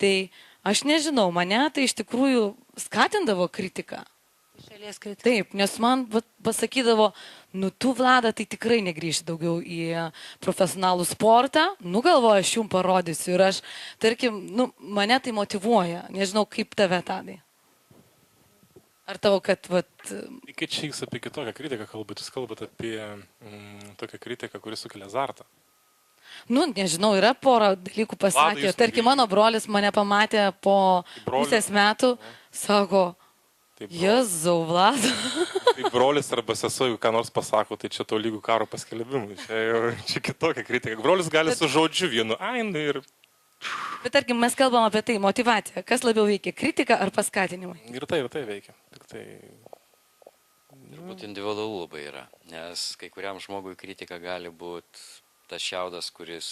Tai aš nežinau, mane tai iš tikrųjų skatindavo kritiką. Šalies kritika. Taip, nes man pasakydavo, tu, Vlada, tai tikrai negrįžti daugiau į profesionalų sportą, galvoju, aš jums parodysiu. Ir aš, tarkim, mane tai motyvuoja. Nežinau, kaip tave, Tadai. Ar tavo, kad, Kai čia jūs apie kitokią kritiką kalbate, jūs kalbate apie tokią kritiką, kuris sukelia azartą. Nežinau, yra pora dalykų pasakė. Tarkim, mano brolis mane pamatė po pusės metų, sako, Jėzau, Vlada. Tai brolis arba sesuo, jeigu ką nors pasako, tai čia to lygų karo paskelbimui. Čia kitokia kritika. Brolis gali su žodžiu vienu ainu ir... Bet tarkim, mes kalbam apie tai, motivacija. Kas labiau veikia, kritika ar paskatinimai? Ir tai veikia. Turbūt individualu labai yra, nes kai kuriam žmogui kritika gali būti tas šiaudas, kuris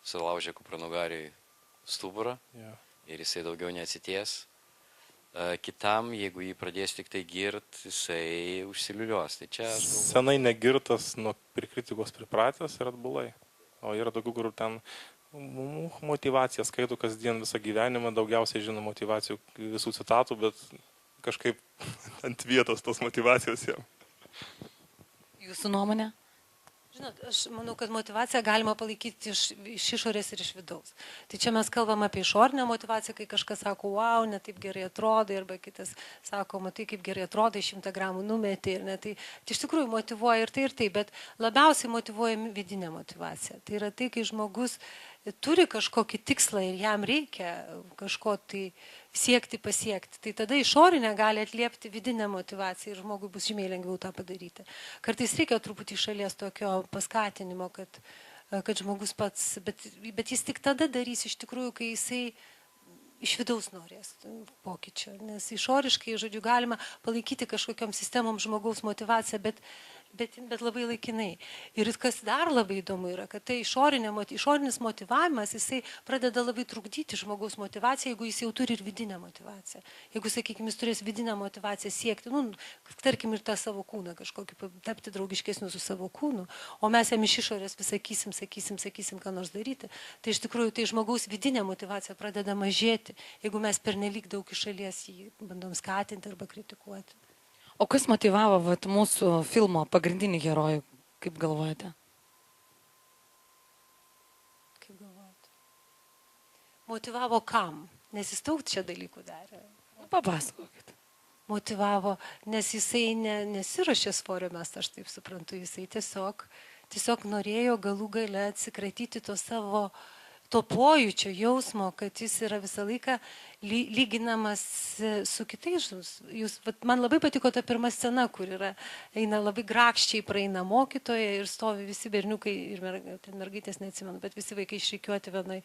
sulaužė kupranugariui stuburą ir jisai daugiau neatsities. Kitam, jeigu jį pradės tik tai girt, jisai užsiliuliuos. Tai čia... Senai negirtas nuo kritikos pripratęs ir atbulai. O yra tokių, kur ten motivaciją skaito kasdien visą gyvenimą, daugiausiai žino motivacijų visų citatų, bet kažkaip ant vietos tos motivacijos jam. Jūsų nuomonė? Žinot, aš manau, kad motivaciją galima palaikyti iš išorės ir iš vidaus. Tai čia mes kalbam apie išorinę motivaciją, kai kažkas sako, wow, ne taip gerai atrodai, arba kitas sako, matai, kaip gerai atrodai, 100 gramų numetė ir ne. Tai iš tikrųjų motivuoja ir tai, bet labiausiai motivuoja vidinė motivacija. Tai yra tai, kai žmogus turi kažkokį tikslą ir jam reikia kažko tai siekti, pasiekti. Tai tada išorinė gali atliepti vidinę motivaciją ir žmogui bus žymiai lengviau tą padaryti. Kartais reikia truputį šalies tokio paskatinimo, kad žmogus pats, bet jis tik tada darys iš tikrųjų, kai jisai iš vidaus norės pokyčio. Nes išoriškai, žodžiu, galima palaikyti kažkokiom sistemom žmogaus motivaciją, bet labai laikinai. Ir kas dar labai įdomu yra, kad tai išorinis motyvavimas, jisai pradeda labai trukdyti žmogaus motivaciją, jeigu jis jau turi ir vidinę motivaciją. Jeigu, sakykime, jis turės vidinę motivaciją siekti, tarkim, ir tą savo kūną kažkokį, tapti draugiškesniu su savo kūnu, o mes jam iš išorės vis sakysim, ką nors daryti, tai iš tikrųjų tai žmogaus vidinė motivacija pradeda mažėti, jeigu mes pernelyg daug iš šalies jį bandom skatinti arba kritikuoti. O kas motivavo mūsų filmo pagrindinį herojų, kaip galvojate? Kaip galvojate? Motivavo kam? Nes jis daug čia dalykų darė. Papasakokit. Motivavo, nes jisai nesiruošė svorio mest, aš taip suprantu, jisai tiesiog norėjo galų gale atsikratyti to savo to pojūčio jausmo, kad jis yra visą laiką lyginamas su kitais. Man labai patiko ta pirma scena, kur eina labai grakščiai praeina mokytoja ir stovi visi berniukai ir mergaitės, neatsimenu, bet visi vaikai išrikiuoti vienoje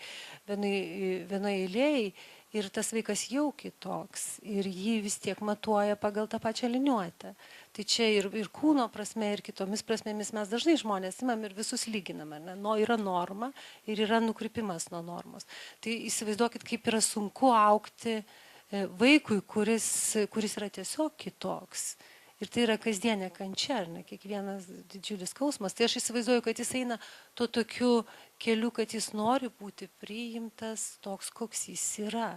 eilėje ir tas vaikas jau kitoks ir jį vis tiek matuoja pagal tą pačią liniuotę. Tai čia ir kūno prasme, ir kitomis prasmėmis mes dažnai žmonės imam ir visus lyginam. Yra norma ir yra nukrypimas nuo normos. Tai įsivaizduokit, kaip yra sunku augti vaikui, kuris yra tiesiog kitoks. Ir tai yra kasdienė kančia, kiekvienas didžiulis skausmas. Tai aš įsivaizduoju, kad jis eina tuo tokiu keliu, kad jis nori būti priimtas toks, koks jis yra.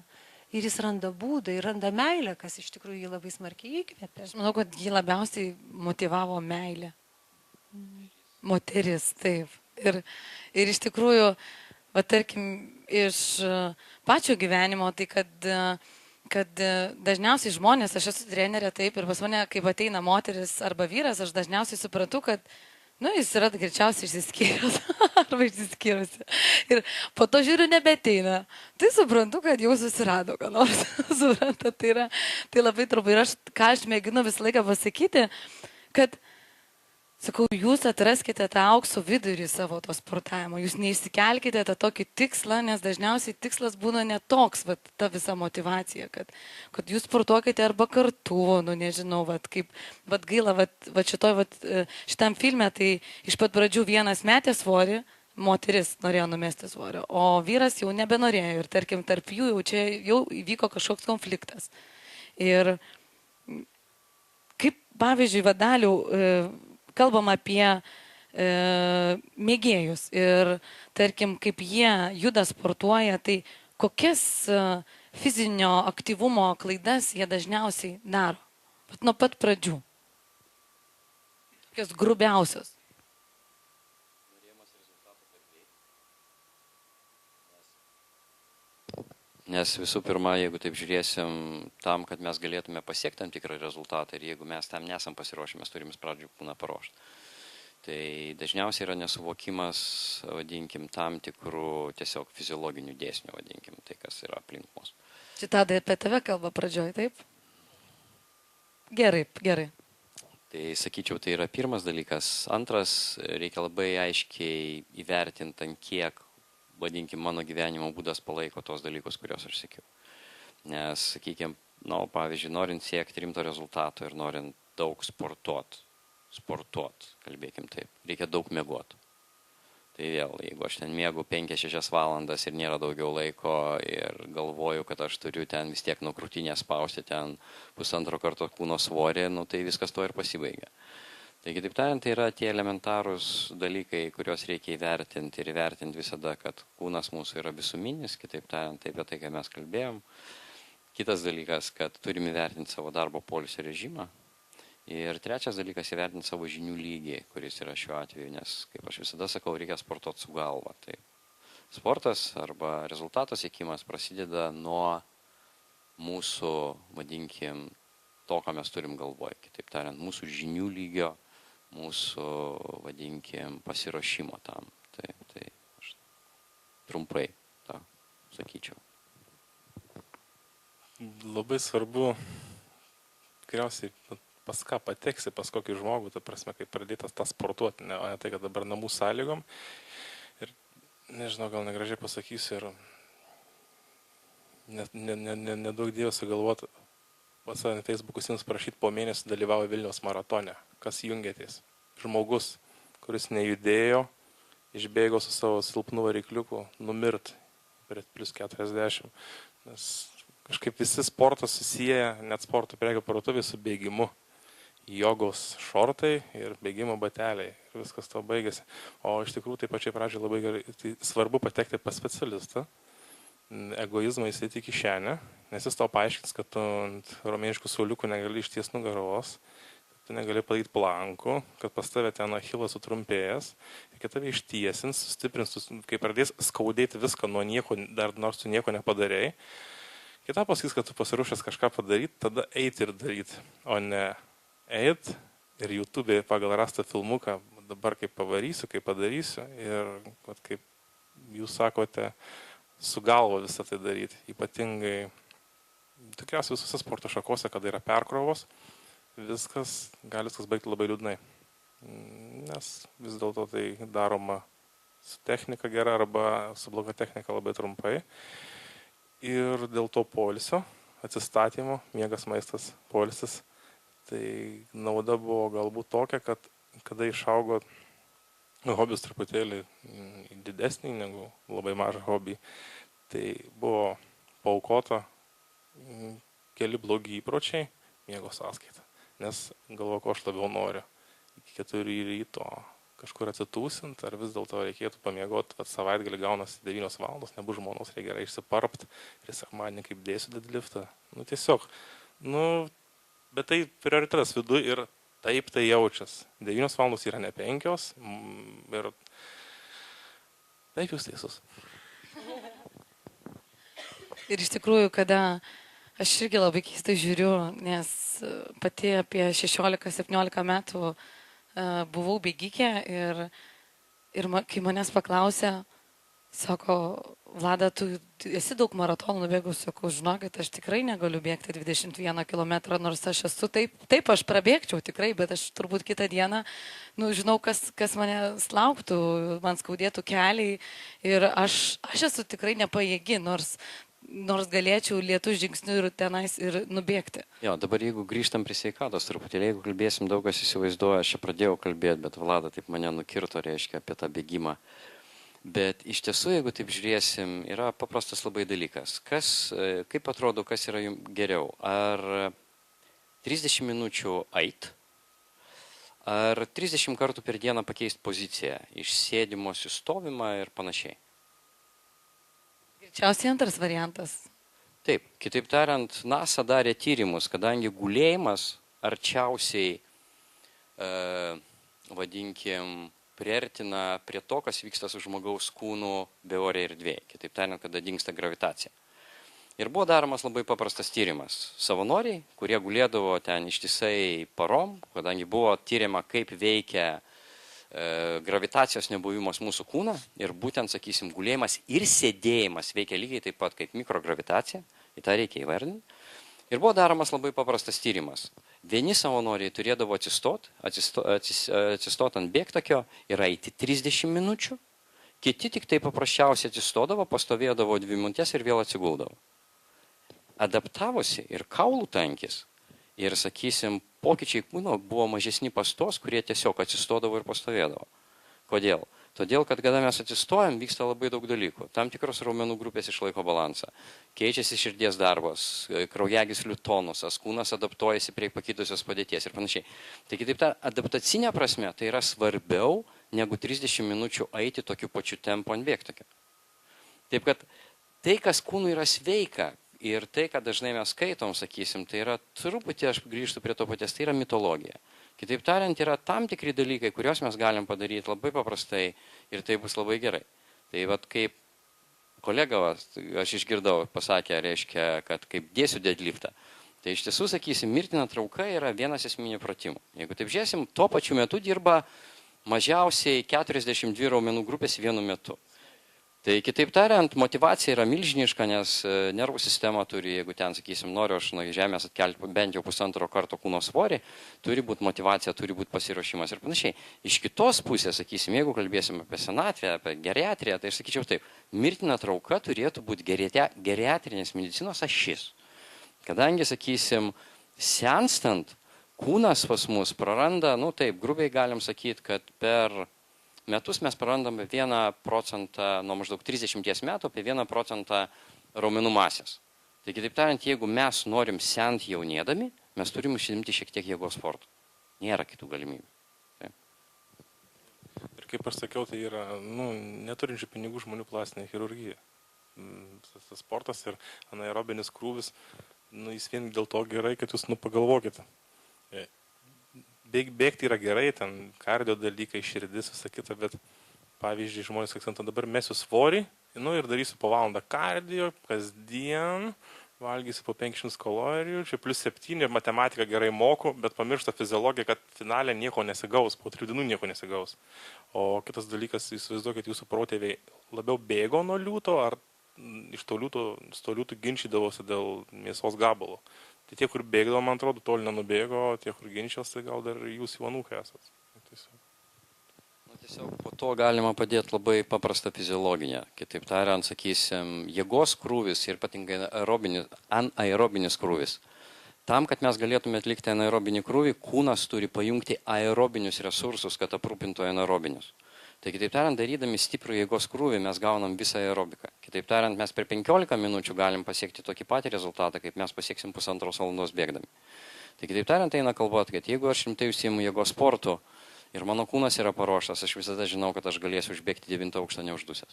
Ir jis randa būdą, ir randa meilę, kas iš tikrųjų jį labai smarkiai įkvėpė. Aš manau, kad jį labiausiai motivavo meilė. Moteris, taip. Ir iš tikrųjų, tarkim, iš pačio gyvenimo, tai kad dažniausiai žmonės, aš esu trenerė, taip, ir pas mane, kaip ateina moteris arba vyras, aš dažniausiai suprantu, kad jis yra greičiausiai išsiskyręs arba išsiskyrusi. Ir po to žiūriu, nebeteina. Tai suprantu, kad jau susirado, ką nors. Supranta, tai labai trumpai. Ir ką aš mėginu visą laiką pasakyti, kad, sakau, jūs atraskite tą aukso vidurį savo to sportavimo. Jūs neįsikelkite tą tokį tikslą, nes dažniausiai tikslas būna netoks, ta visa motivacija, kad jūs sportuokite arba kartu, nežinau, kaip gaila, šitam filme, tai iš pat pradžių vienas metė svorį, moteris norėjo numesti svorio, o vyras jau nebenorėjo ir tarkim tarp jų jau įvyko kažkoks konfliktas. Ir kaip pavyzdžiui, Vadalių, kalbam apie mėgėjus ir, tarkim, kaip jie juda, sportuoja, tai kokias fizinio aktyvumo klaidas jie dažniausiai daro? Nuo pat pradžių. Kokios grubiausios. Nes visų pirma, jeigu taip žiūrėsim, tam, kad mes galėtume pasiekti tam tikrą rezultatą ir jeigu mes tam nesam pasiruošę, mes turim pradžių kūną paruošti. Tai dažniausiai yra nesuvokimas, vadinkim, tam tikrų tiesiog fiziologinių dėsnių, vadinkim, tai kas yra aplink mus. Šitą apie tave kalba pradžioj, taip? Gerai. Tai sakyčiau, tai yra pirmas dalykas. Antras, reikia labai aiškiai įvertinti, ant kiek, vadinkim, mano gyvenimo būdas palaiko tos dalykus, kuriuos aš siekiau. Nes, sakykime, pavyzdžiui, norint siekti rimto rezultato ir norint daug sportuot, kalbėkim taip, reikia daug miegot. Tai vėl, jeigu aš ten miegu 5-6 valandas ir nėra daugiau laiko ir galvoju, kad aš turiu ten vis tiek nuo krūtinės spausti ten 1,5 karto kūno svorį, tai viskas to ir pasibaigia. Taigi, taip tariant, tai yra tie elementarūs dalykai, kuriuos reikia įvertinti ir įvertinti visada, kad kūnas mūsų yra visuminis, kitaip tariant, tai apie tai, ką mes kalbėjom. Kitas dalykas, kad turim įvertinti savo darbo poilsio režimą. Ir trečias dalykas, įvertinti savo žinių lygį, kuris yra šiuo atveju, nes, kaip aš visada sakau, reikia sportuoti su galva. Tai sportas arba rezultato siekimas prasideda nuo mūsų, vadinkim, to, ką mes turim galvoje. Kitaip tariant, mūsų žinių lygio, mūsų, vadinkim, pasiruošimo tam. Tai aš trumpai tą sakyčiau. Labai svarbu, tikriausiai, pas ką pateksi, pas kokį žmogų, ta prasme, kaip pradėtas tą sportuoti, ne tai, kad dabar namų sąlygom. Ir nežinau, gal negražiai pasakysiu ir nedaug Dievo sugalvoti. Pats ant Facebook'us jums prašyti po mėnesį dalyvauja Vilniaus maratone. Kas jungiatės? Žmogus, kuris nejudėjo, išbėgo su savo silpnu varikliuku, numirt prie plus 40. Nes kažkaip visi sportas susiję, net sporto prekių parduotuvė su bėgimu. Jogos šortai ir bėgimo bateliai. Ir viskas to baigėsi. O iš tikrųjų tai pačiai pradžiai labai gerai. Tai svarbu patekti pas specialistą. Egoizmą įsėti į kišenę, nes jis tau paaiškins, kad tu ant romėniškų sauliukų negali išties nugaros, kad tu negali padaryti plankų, kad pas tave ten achilas sutrumpėjęs, ir kad tave ištiesins, sustiprins, kai pradės skaudėti viską nuo nieko, dar nors tu nieko nepadarėjai. Kita pasakys, kad tu pasiruošęs kažką padaryti, tada eiti ir daryti, o ne eit ir YouTube pagal rastą filmuką, dabar kaip pavarysiu, kaip padarysiu ir kaip jūs sakote, su galva visą tai daryti. Ypatingai, tikriausiai visose sporto šakose, kada yra perkrovos, gali viskas baigti labai liūdnai. Nes vis dėlto tai daroma su technika gera arba su bloga technika labai trumpai. Ir dėl to poilsio, atsistatymo, miegas, maistas, poilsis, tai nauda buvo galbūt tokia, kad kada išaugo hobis truputėlį didesnį negu labai mažą hobį, tai buvo paaukota keli blogi įpročiai miego sąskaita. Nes galvo, ko aš labiau noriu. Iki 4 ryto kažkur atsitūsint, ar vis dėlto reikėtų pamiegoti, kad savaitgalį gaunasi 9 valandos, nebus žmonos, reikia gerai išsiparpt ir sekmadienį kaip dėsiu deadliftą. Tiesiog, bet tai prioritetas viduj ir taip tai jaučias. 9 valandos yra ne 5 ir taip jūs teisus. Ir iš tikrųjų, kada aš irgi labai keistai žiūriu, nes pati apie 16-17 metų buvau bėgikė ir kai manęs paklausė, sako, Vlada, tu esi daug maratonų nubėgus, sakau, žinokit, aš tikrai negaliu bėgti 21 km, nors aš esu taip aš prabėgčiau tikrai, bet aš turbūt kitą dieną, žinau, kas mane lauktų, man skaudėtų keliai ir aš esu tikrai nepajėgi, nors galėčiau lėtų žingsnių ir tenais ir nubėgti. Jo, dabar jeigu grįžtam prie sveikatos truputėlį, jeigu kalbėsim, daug kas įsivaizduoja, aš čia pradėjau kalbėti, bet Vlada taip mane nukirto, reiškia, apie tą bėgimą. Bet iš tiesų, jeigu taip žiūrėsim, yra paprastas labai dalykas. Kaip atrodo, kas yra jums geriau? Ar 30 minučių ait, ar 30 kartų per dieną pakeisti poziciją, iš sėdimos į stovimą ir panašiai? Greičiausiai antras variantas. Taip, kitaip tariant, NASA darė tyrimus, kadangi gulėjimas arčiausiai, vadinkim, priartina prie to, kas vyksta su žmogaus kūnu beorėje erdvėje. Kitaip tariant, kada dingsta gravitacija. Ir buvo daromas labai paprastas tyrimas. Savanoriai, kurie gulėdavo ten ištisai parom, kadangi buvo tyriama, kaip veikia gravitacijos nebuvimas mūsų kūną ir būtent, sakysim, gulėjimas ir sėdėjimas veikia lygiai taip pat kaip mikrogravitacija, į tą reikia įvardinti. Ir buvo daromas labai paprastas tyrimas. Vieni savanoriai turėdavo atsistot ant bėgtakio ir eiti 30 minučių, kiti tik tai paprasčiausiai atsistodavo, pastovėdavo 2 minutės ir vėl atsiguldavo. Adaptavosi ir kaulų tankis ir, sakysim, pokyčiai kūno buvo mažesni pas tos, kurie tiesiog atsistodavo ir pastovėdavo. Kodėl? Todėl, kad kada mes atsistojam, vyksta labai daug dalykų. Tam tikros raumenų grupės išlaiko balansą. Keičiasi širdies darbas, kraujagyslių tonusas, kūnas adaptuojasi prie pakitusios padėties ir panašiai. Tai kitaip ta adaptacinė prasme tai yra svarbiau negu 30 minučių eiti tokiu pačiu tempu ant bėgtakio. Taip kad tai, kas kūnui yra sveika, ir tai, ką dažnai mes skaitom, sakysim, tai yra truputį, aš grįžtu prie to paties, tai yra mitologija. Kitaip tariant, yra tam tikri dalykai, kuriuos mes galim padaryti labai paprastai ir tai bus labai gerai. Tai vat kaip kolega, aš išgirdau, pasakė, reiškia, kad kaip dėsiu deadliftą. Tai iš tiesų, sakysim, mirtina trauka yra vienas esminių pratimų. Jeigu taip žiūrėsim, tuo pačiu metu dirba mažiausiai 42 raumenų grupės vienu metu. Tai kitaip tariant, motivacija yra milžiniška, nes nervų sistema turi, jeigu ten, sakysim, noriu aš nuo žemės atkelti bent jau 1,5 karto kūno svorį, turi būti motivacija, turi būti pasiruošimas ir panašiai. Iš kitos pusės, sakysim, jeigu kalbėsim apie senatvę, apie geriatriją, tai aš sakyčiau taip, mirtina trauka turėtų būti geriatrinės medicinos ašis. Kadangi, sakysim, senstant, kūnas pas mus praranda, taip, grubiai galim sakyti, kad per metus mes prarandame 1%, nuo maždaug 30 metų, apie 1% raumenų masės. Tai kitaip tariant, jeigu mes norim sent jaunėdami, mes turim užsiimti šiek tiek jėgos sportų. Nėra kitų galimybių. Taip. Ir kaip aš sakiau, tai yra neturinčių pinigų žmonių plastinė chirurgija. Tas sportas ir anaerobinis krūvis, jis vien dėl to gerai, kad jūs pagalvokite. Bėgti yra gerai, ten kardio dalykai, širdis, visą kitą, bet pavyzdžiui, žmonės akcentuoja, dabar mesiu svorį, ir darysiu po valandą kardio, kasdien, valgysi po 500 kalorijų, čia plus 7 ir matematiką gerai moku, bet pamiršta fiziologiją, kad finale nieko nesigaus, po 3 dienų nieko nesigaus. O kitas dalykas, įsivaizduokit, jūsų protėviai labiau bėgo nuo liūto, ar iš to liūtų ginčydavosi dėl mėsos gabalo. Tai tie, kur bėgdavo, man atrodo, toli nenubėgo, tie, kur ginčios, tai gal dar jūs jų anūkai esat. Tiesiog po to galima padėti labai paprastą fiziologinę. Kitaip tariant, sakysim, jėgos krūvis ir ypatingai anaerobinis krūvis. Tam, kad mes galėtume atlikti anaerobinį krūvį, kūnas turi pajungti aerobinius resursus, kad aprūpintų anaerobinius. Tai kitaip tariant, darydami stiprų jėgos krūvį, mes gaunam visą aerobiką. Kitaip tariant, mes per 15 minučių galim pasiekti tokį patį rezultatą, kaip mes pasieksim 1,5 valandos bėgdami. Tai kitaip tariant, eina kalba, kad jeigu aš rimtai užsiimu jėgos sportu, ir mano kūnas yra paruoštas, aš visada žinau, kad aš galėsiu užbėgti 9 aukštą neuždusęs.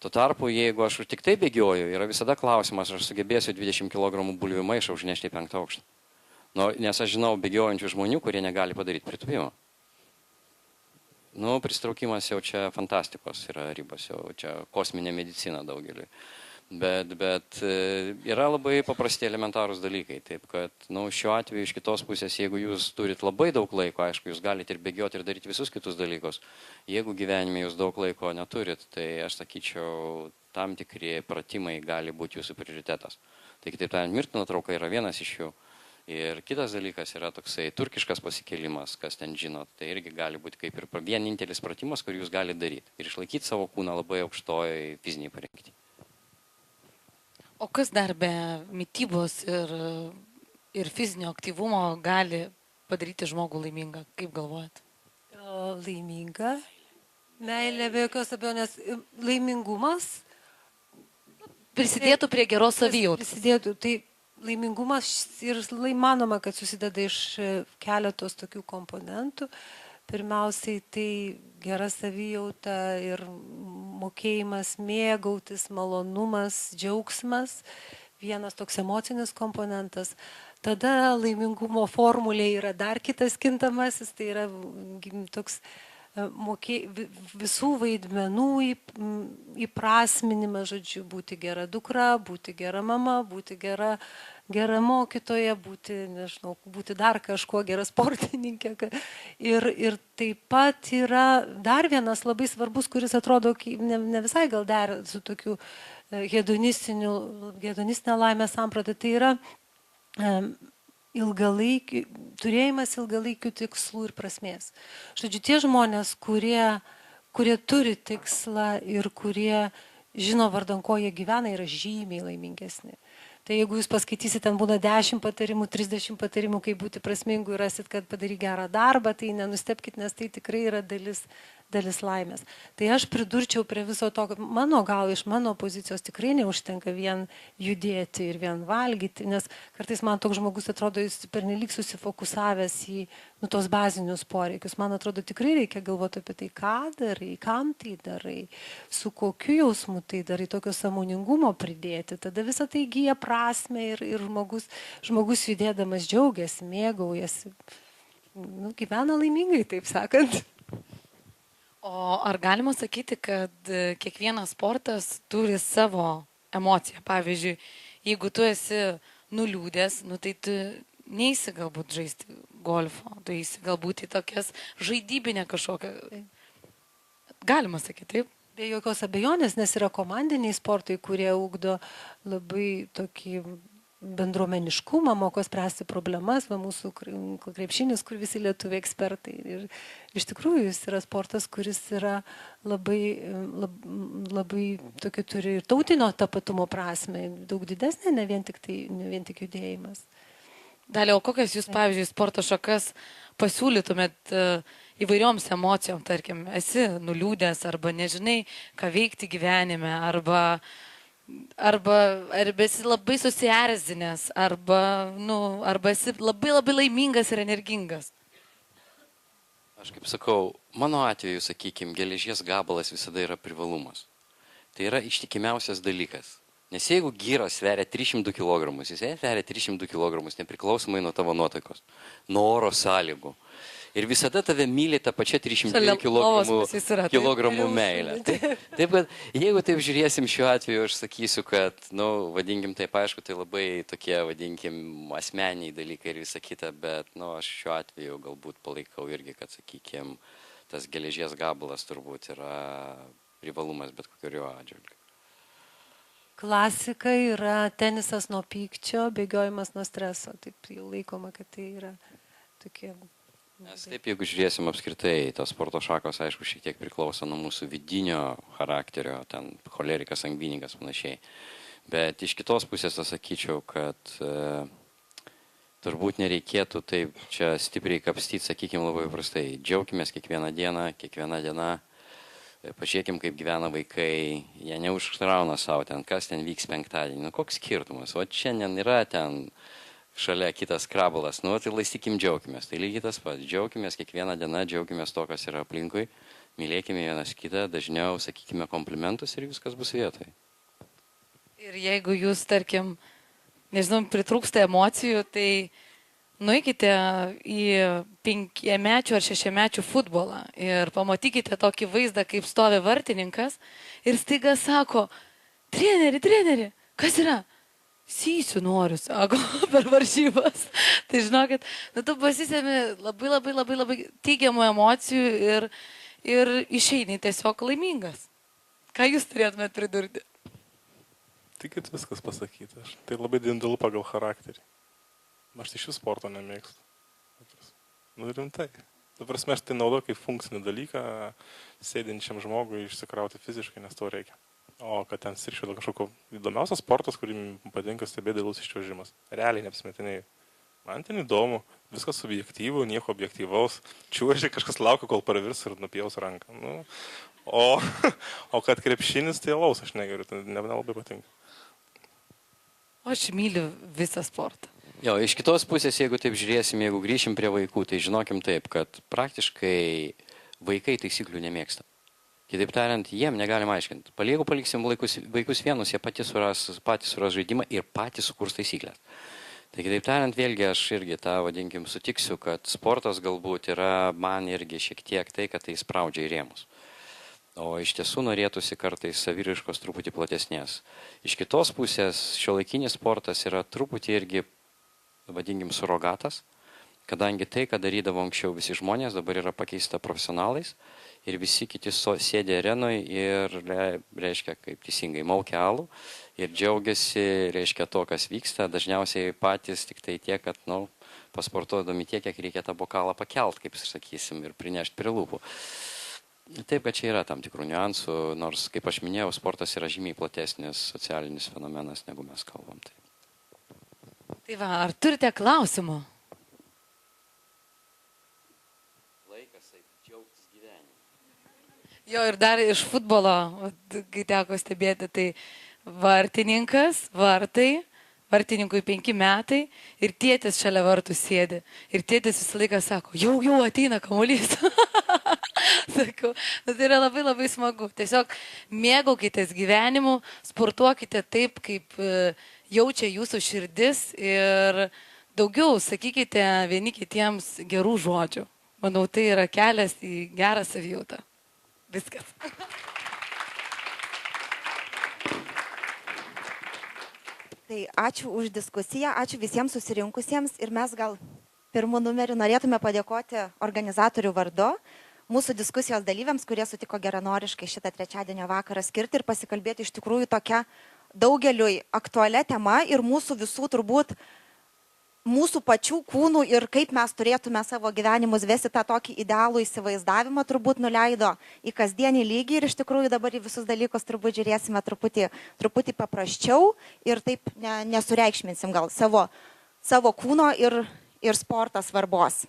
Tuo tarpu, jeigu aš tik tai bėgioju, yra visada klausimas, aš sugebėsiu 20 kg bulvių maišą užnešti į 5 aukštą. Nes aš žinau bėgiojančių žmonių, kurie negali padaryti pritūpimo. Pristraukimas jau čia fantastikos yra ribos, jau čia kosminė medicina daugeliui. Bet yra labai paprasti elementarūs dalykai. Taip kad, šiuo atveju iš kitos pusės, jeigu jūs turit labai daug laiko, aišku, jūs galite ir bėgioti ir daryti visus kitus dalykus. Jeigu gyvenime jūs daug laiko neturit, tai aš sakyčiau, tam tikri pratimai gali būti jūsų prioritetas. Tai kitaip tariant, mirtina trauka yra vienas iš jų. Ir kitas dalykas yra toksai turkiškas pasikėlimas, kas ten žinot. Tai irgi gali būti kaip ir vienintelis pratimas, kur jūs galite daryti. Ir išlaikyti savo kūną labai aukštoj fiziniai parengti. O kas dar be mitybos ir fizinio aktyvumo gali padaryti žmogų laimingą? Kaip galvojat? Laiminga, meilė be jokios abejonės, laimingumas. Prisidėtų prie geros savijautos. Prisidėtų, tai laimingumas ir manoma, kad susideda iš keletos tokių komponentų. Pirmiausiai tai gera savijauta ir mokėjimas mėgautis, malonumas, džiaugsmas, vienas toks emocinis komponentas. Tada laimingumo formulė yra dar kitas kintamasis, tai yra toks visų vaidmenų įprasminimas, žodžiu, būti gera dukra, būti gera mama, būti gera mokytoja, būti dar kažkuo gera sportininkė. Ir taip pat yra dar vienas labai svarbus, kuris atrodo ne visai gal dar su tokiu hedonistinė laimės samprata, tai yra turėjimas ilgalaikių tikslų ir prasmės. Žodžiu, tie žmonės, kurie turi tikslą ir kurie žino, vardan ko jie gyvena, yra žymiai laimingesni. Tai jeigu jūs paskaitysite, ten būna 10 patarimų, 30 patarimų, kaip būti prasmingu ir rasit, kad padaryk gerą darbą, tai nenustepkit, nes tai tikrai yra dalis laimės. Tai aš pridurčiau prie viso to, kad iš mano pozicijos tikrai neužtenka vien judėti ir vien valgyti, nes kartais man toks žmogus atrodo, jis pernelyg susifokusavęs į tos bazinius poreikius. Man atrodo, tikrai reikia galvoti apie tai, ką darai, kam tai darai, su kokiu jausmu tai darai, tokio sąmoningumo pridėti. Tada visą tai įgyja prasmę ir žmogus judėdamas džiaugiasi, mėgaujasi, gyvena laimingai, taip sakant. O ar galima sakyti, kad kiekvienas sportas turi savo emociją? Pavyzdžiui, jeigu tu esi nuliūdęs, tai tu neisi galbūt žaisti golfo, tu eisi galbūt į tokias žaidybinę kažkokią. Galima sakyti, taip? Be jokios abejonės, nes yra komandiniai sportai, kurie ugdo labai tokį bendruomeniškumą, moko spręsti problemas, mūsų krepšinis, kur visi lietuviai ekspertai. Ir iš tikrųjų jis yra sportas, kuris yra labai tokį turi ir tautinio tapatumo prasme, daug didesnė, ne vien tik judėjimas. Dalia, o kokias jūs, pavyzdžiui, sporto šakas pasiūlytumėt įvairioms emocijom, tarkim, esi nuliūdęs arba nežinai, ką veikti gyvenime, arba esi labai susierzinęs, arba esi labai labai laimingas ir energingas. Aš kaip sakau, mano atveju, sakykime, geležies gabalas visada yra privalumas. Tai yra ištikimiausias dalykas. Nes jeigu gyras sveria 300 kg, jis sveria 300 kg, nepriklausomai nuo tavo nuotaikos, nuo oro sąlygų. Ir visada tave myli tą pačią 300 Šalia lovos pas jus yra, taip? kilogramų meilę. Taip, kad jeigu taip žiūrėsim šiuo atveju, aš sakysiu, kad, vadinkim taip, aišku, tai labai tokie, vadinkim, asmeniai dalykai ir visa kita, bet, aš šiuo atveju galbūt palaikau irgi, kad, sakykim, tas geležies gabalas turbūt yra privalumas bet kokiu atžvilgiu. Klasika yra tenisas nuo pykčio, bėgiojimas nuo streso. Taip jau laikoma, kad tai yra tokie... Nes taip, jeigu žiūrėsim apskritai, tos sporto šakos, aišku, šiek tiek priklauso nuo mūsų vidinio charakterio, ten cholerikas, sangvinikas, panašiai. Bet iš kitos pusės aš sakyčiau, kad turbūt nereikėtų taip čia stipriai kapstyti, sakykime labai prastai. Džiaukimės kiekvieną dieną, kiekvieną dieną. Pažiūrėkim, kaip gyvena vaikai, jie neužtrauna savo ten, kas ten vyks penktadienį. Koks skirtumas? O šiandien yra ten šalia kitas krabulas, tai laistykim, džiaukimės. Tai lygiai tas pats, džiaukimės kiekvieną dieną, džiaukimės to, kas yra aplinkui, mylėkime vienas kitą, dažniau sakykime komplimentus ir viskas bus vietoje. Ir jeigu jūs, tarkim, nežinau, pritrūksta emocijų, tai nueikite į 5-mečių ar 6-mečių futbolą ir pamatykite tokį vaizdą, kaip stovi vartininkas ir staiga sako, treneri, kas yra? Sysiu noriu, sako, per varžybas. Tai žinokit, tu pasisemi labai teigiamų emocijų ir išeini tiesiog laimingas. Ką jūs turėtumėt pridurti? Tikit viskas pasakyti. Tai labai individualu pagal charakterį. Aš iš jų sporto nemėgstu. Rimtai. Aš tai naudoju kaip funkcinį dalyką, sėdinčiam žmogui išsikrauti fiziškai, nes to reikia. O kad ten siršiu dėl kažkokio įdomiausias sportas, kurį patinka stebėti dėlus iščiuožimas. Realiai neapsimetinėjai. Man ten įdomu, viskas subjektyvu, nieko objektyvaus. Čiuoži, kažkas laukia, kol pravirs ir nupjaus ranką. O kad krepšinis, tai alaus aš negeriu, tai nelabai patinka. O aš myliu visą sportą. Jo, iš kitos pusės, jeigu taip žiūrėsim, jeigu grįšim prie vaikų, tai žinokim taip, kad praktiškai vaikai taisyklių nemėgsta. Kitaip tariant, jiem negalim aiškinti. Jeigu paliksim vaikus vienus, jie patys suras žaidimą ir patys sukurs taisyklės. Tai kitaip tariant, vėlgi aš irgi tą, vadinkim, sutiksiu, kad sportas galbūt yra man irgi šiek tiek tai, kad tai spraudžia į rėmus. O iš tiesų norėtųsi kartais saviraiškos truputį platesnės. Iš kitos pusės šiuolaikinis sportas yra truputį irgi, vadinkim, surogatas, kadangi tai, ką darydavo anksčiau visi žmonės, dabar yra pakeista profesionalais. Ir visi kiti sėdė arenoje ir, reiškia, kaip teisingai, maukia alų ir džiaugiasi, reiškia, to, kas vyksta. Dažniausiai patys tik tai tiek, kad, pasportuodami tiek, kiek reikia tą bokalą pakelt, kaip sakysim, ir prinešti prie lūpų. Taip, kad čia yra tam tikrų niuansų, nors, kaip aš minėjau, sportas yra žymiai platesnis socialinis fenomenas, negu mes kalbam. Tai va, ar turite klausimų? Jo, ir dar iš futbolo, kai teko stebėti, tai vartininkas, vartininkui 5 metai ir tėtis šalia vartų sėdi. Ir tėtis visą laiką sako, jau ateina kamuolys. Sakau, tai yra labai smagu. Tiesiog mėgaukitės gyvenimu, sportuokite taip, kaip jaučia jūsų širdis ir daugiau sakykite vieni kitiems gerų žodžių. Manau, tai yra kelias į gerą savijautą. Viskas. Tai ačiū už diskusiją, ačiū visiems susirinkusiems ir mes gal pirmų numerį norėtume padėkoti organizatorių vardu, mūsų diskusijos dalyviams, kurie sutiko geranoriškai šitą trečiadienio vakarą skirti ir pasikalbėti iš tikrųjų tokia daugeliui aktualia tema ir mūsų visų turbūt mūsų pačių kūnų ir kaip mes turėtume savo gyvenimus vesti tą tokį idealų įsivaizdavimą turbūt nuleido į kasdienį lygį ir iš tikrųjų dabar į visus dalykus turbūt žiūrėsime truputį paprasčiau ir taip nesureikšminsim gal savo kūno ir sporto svarbos.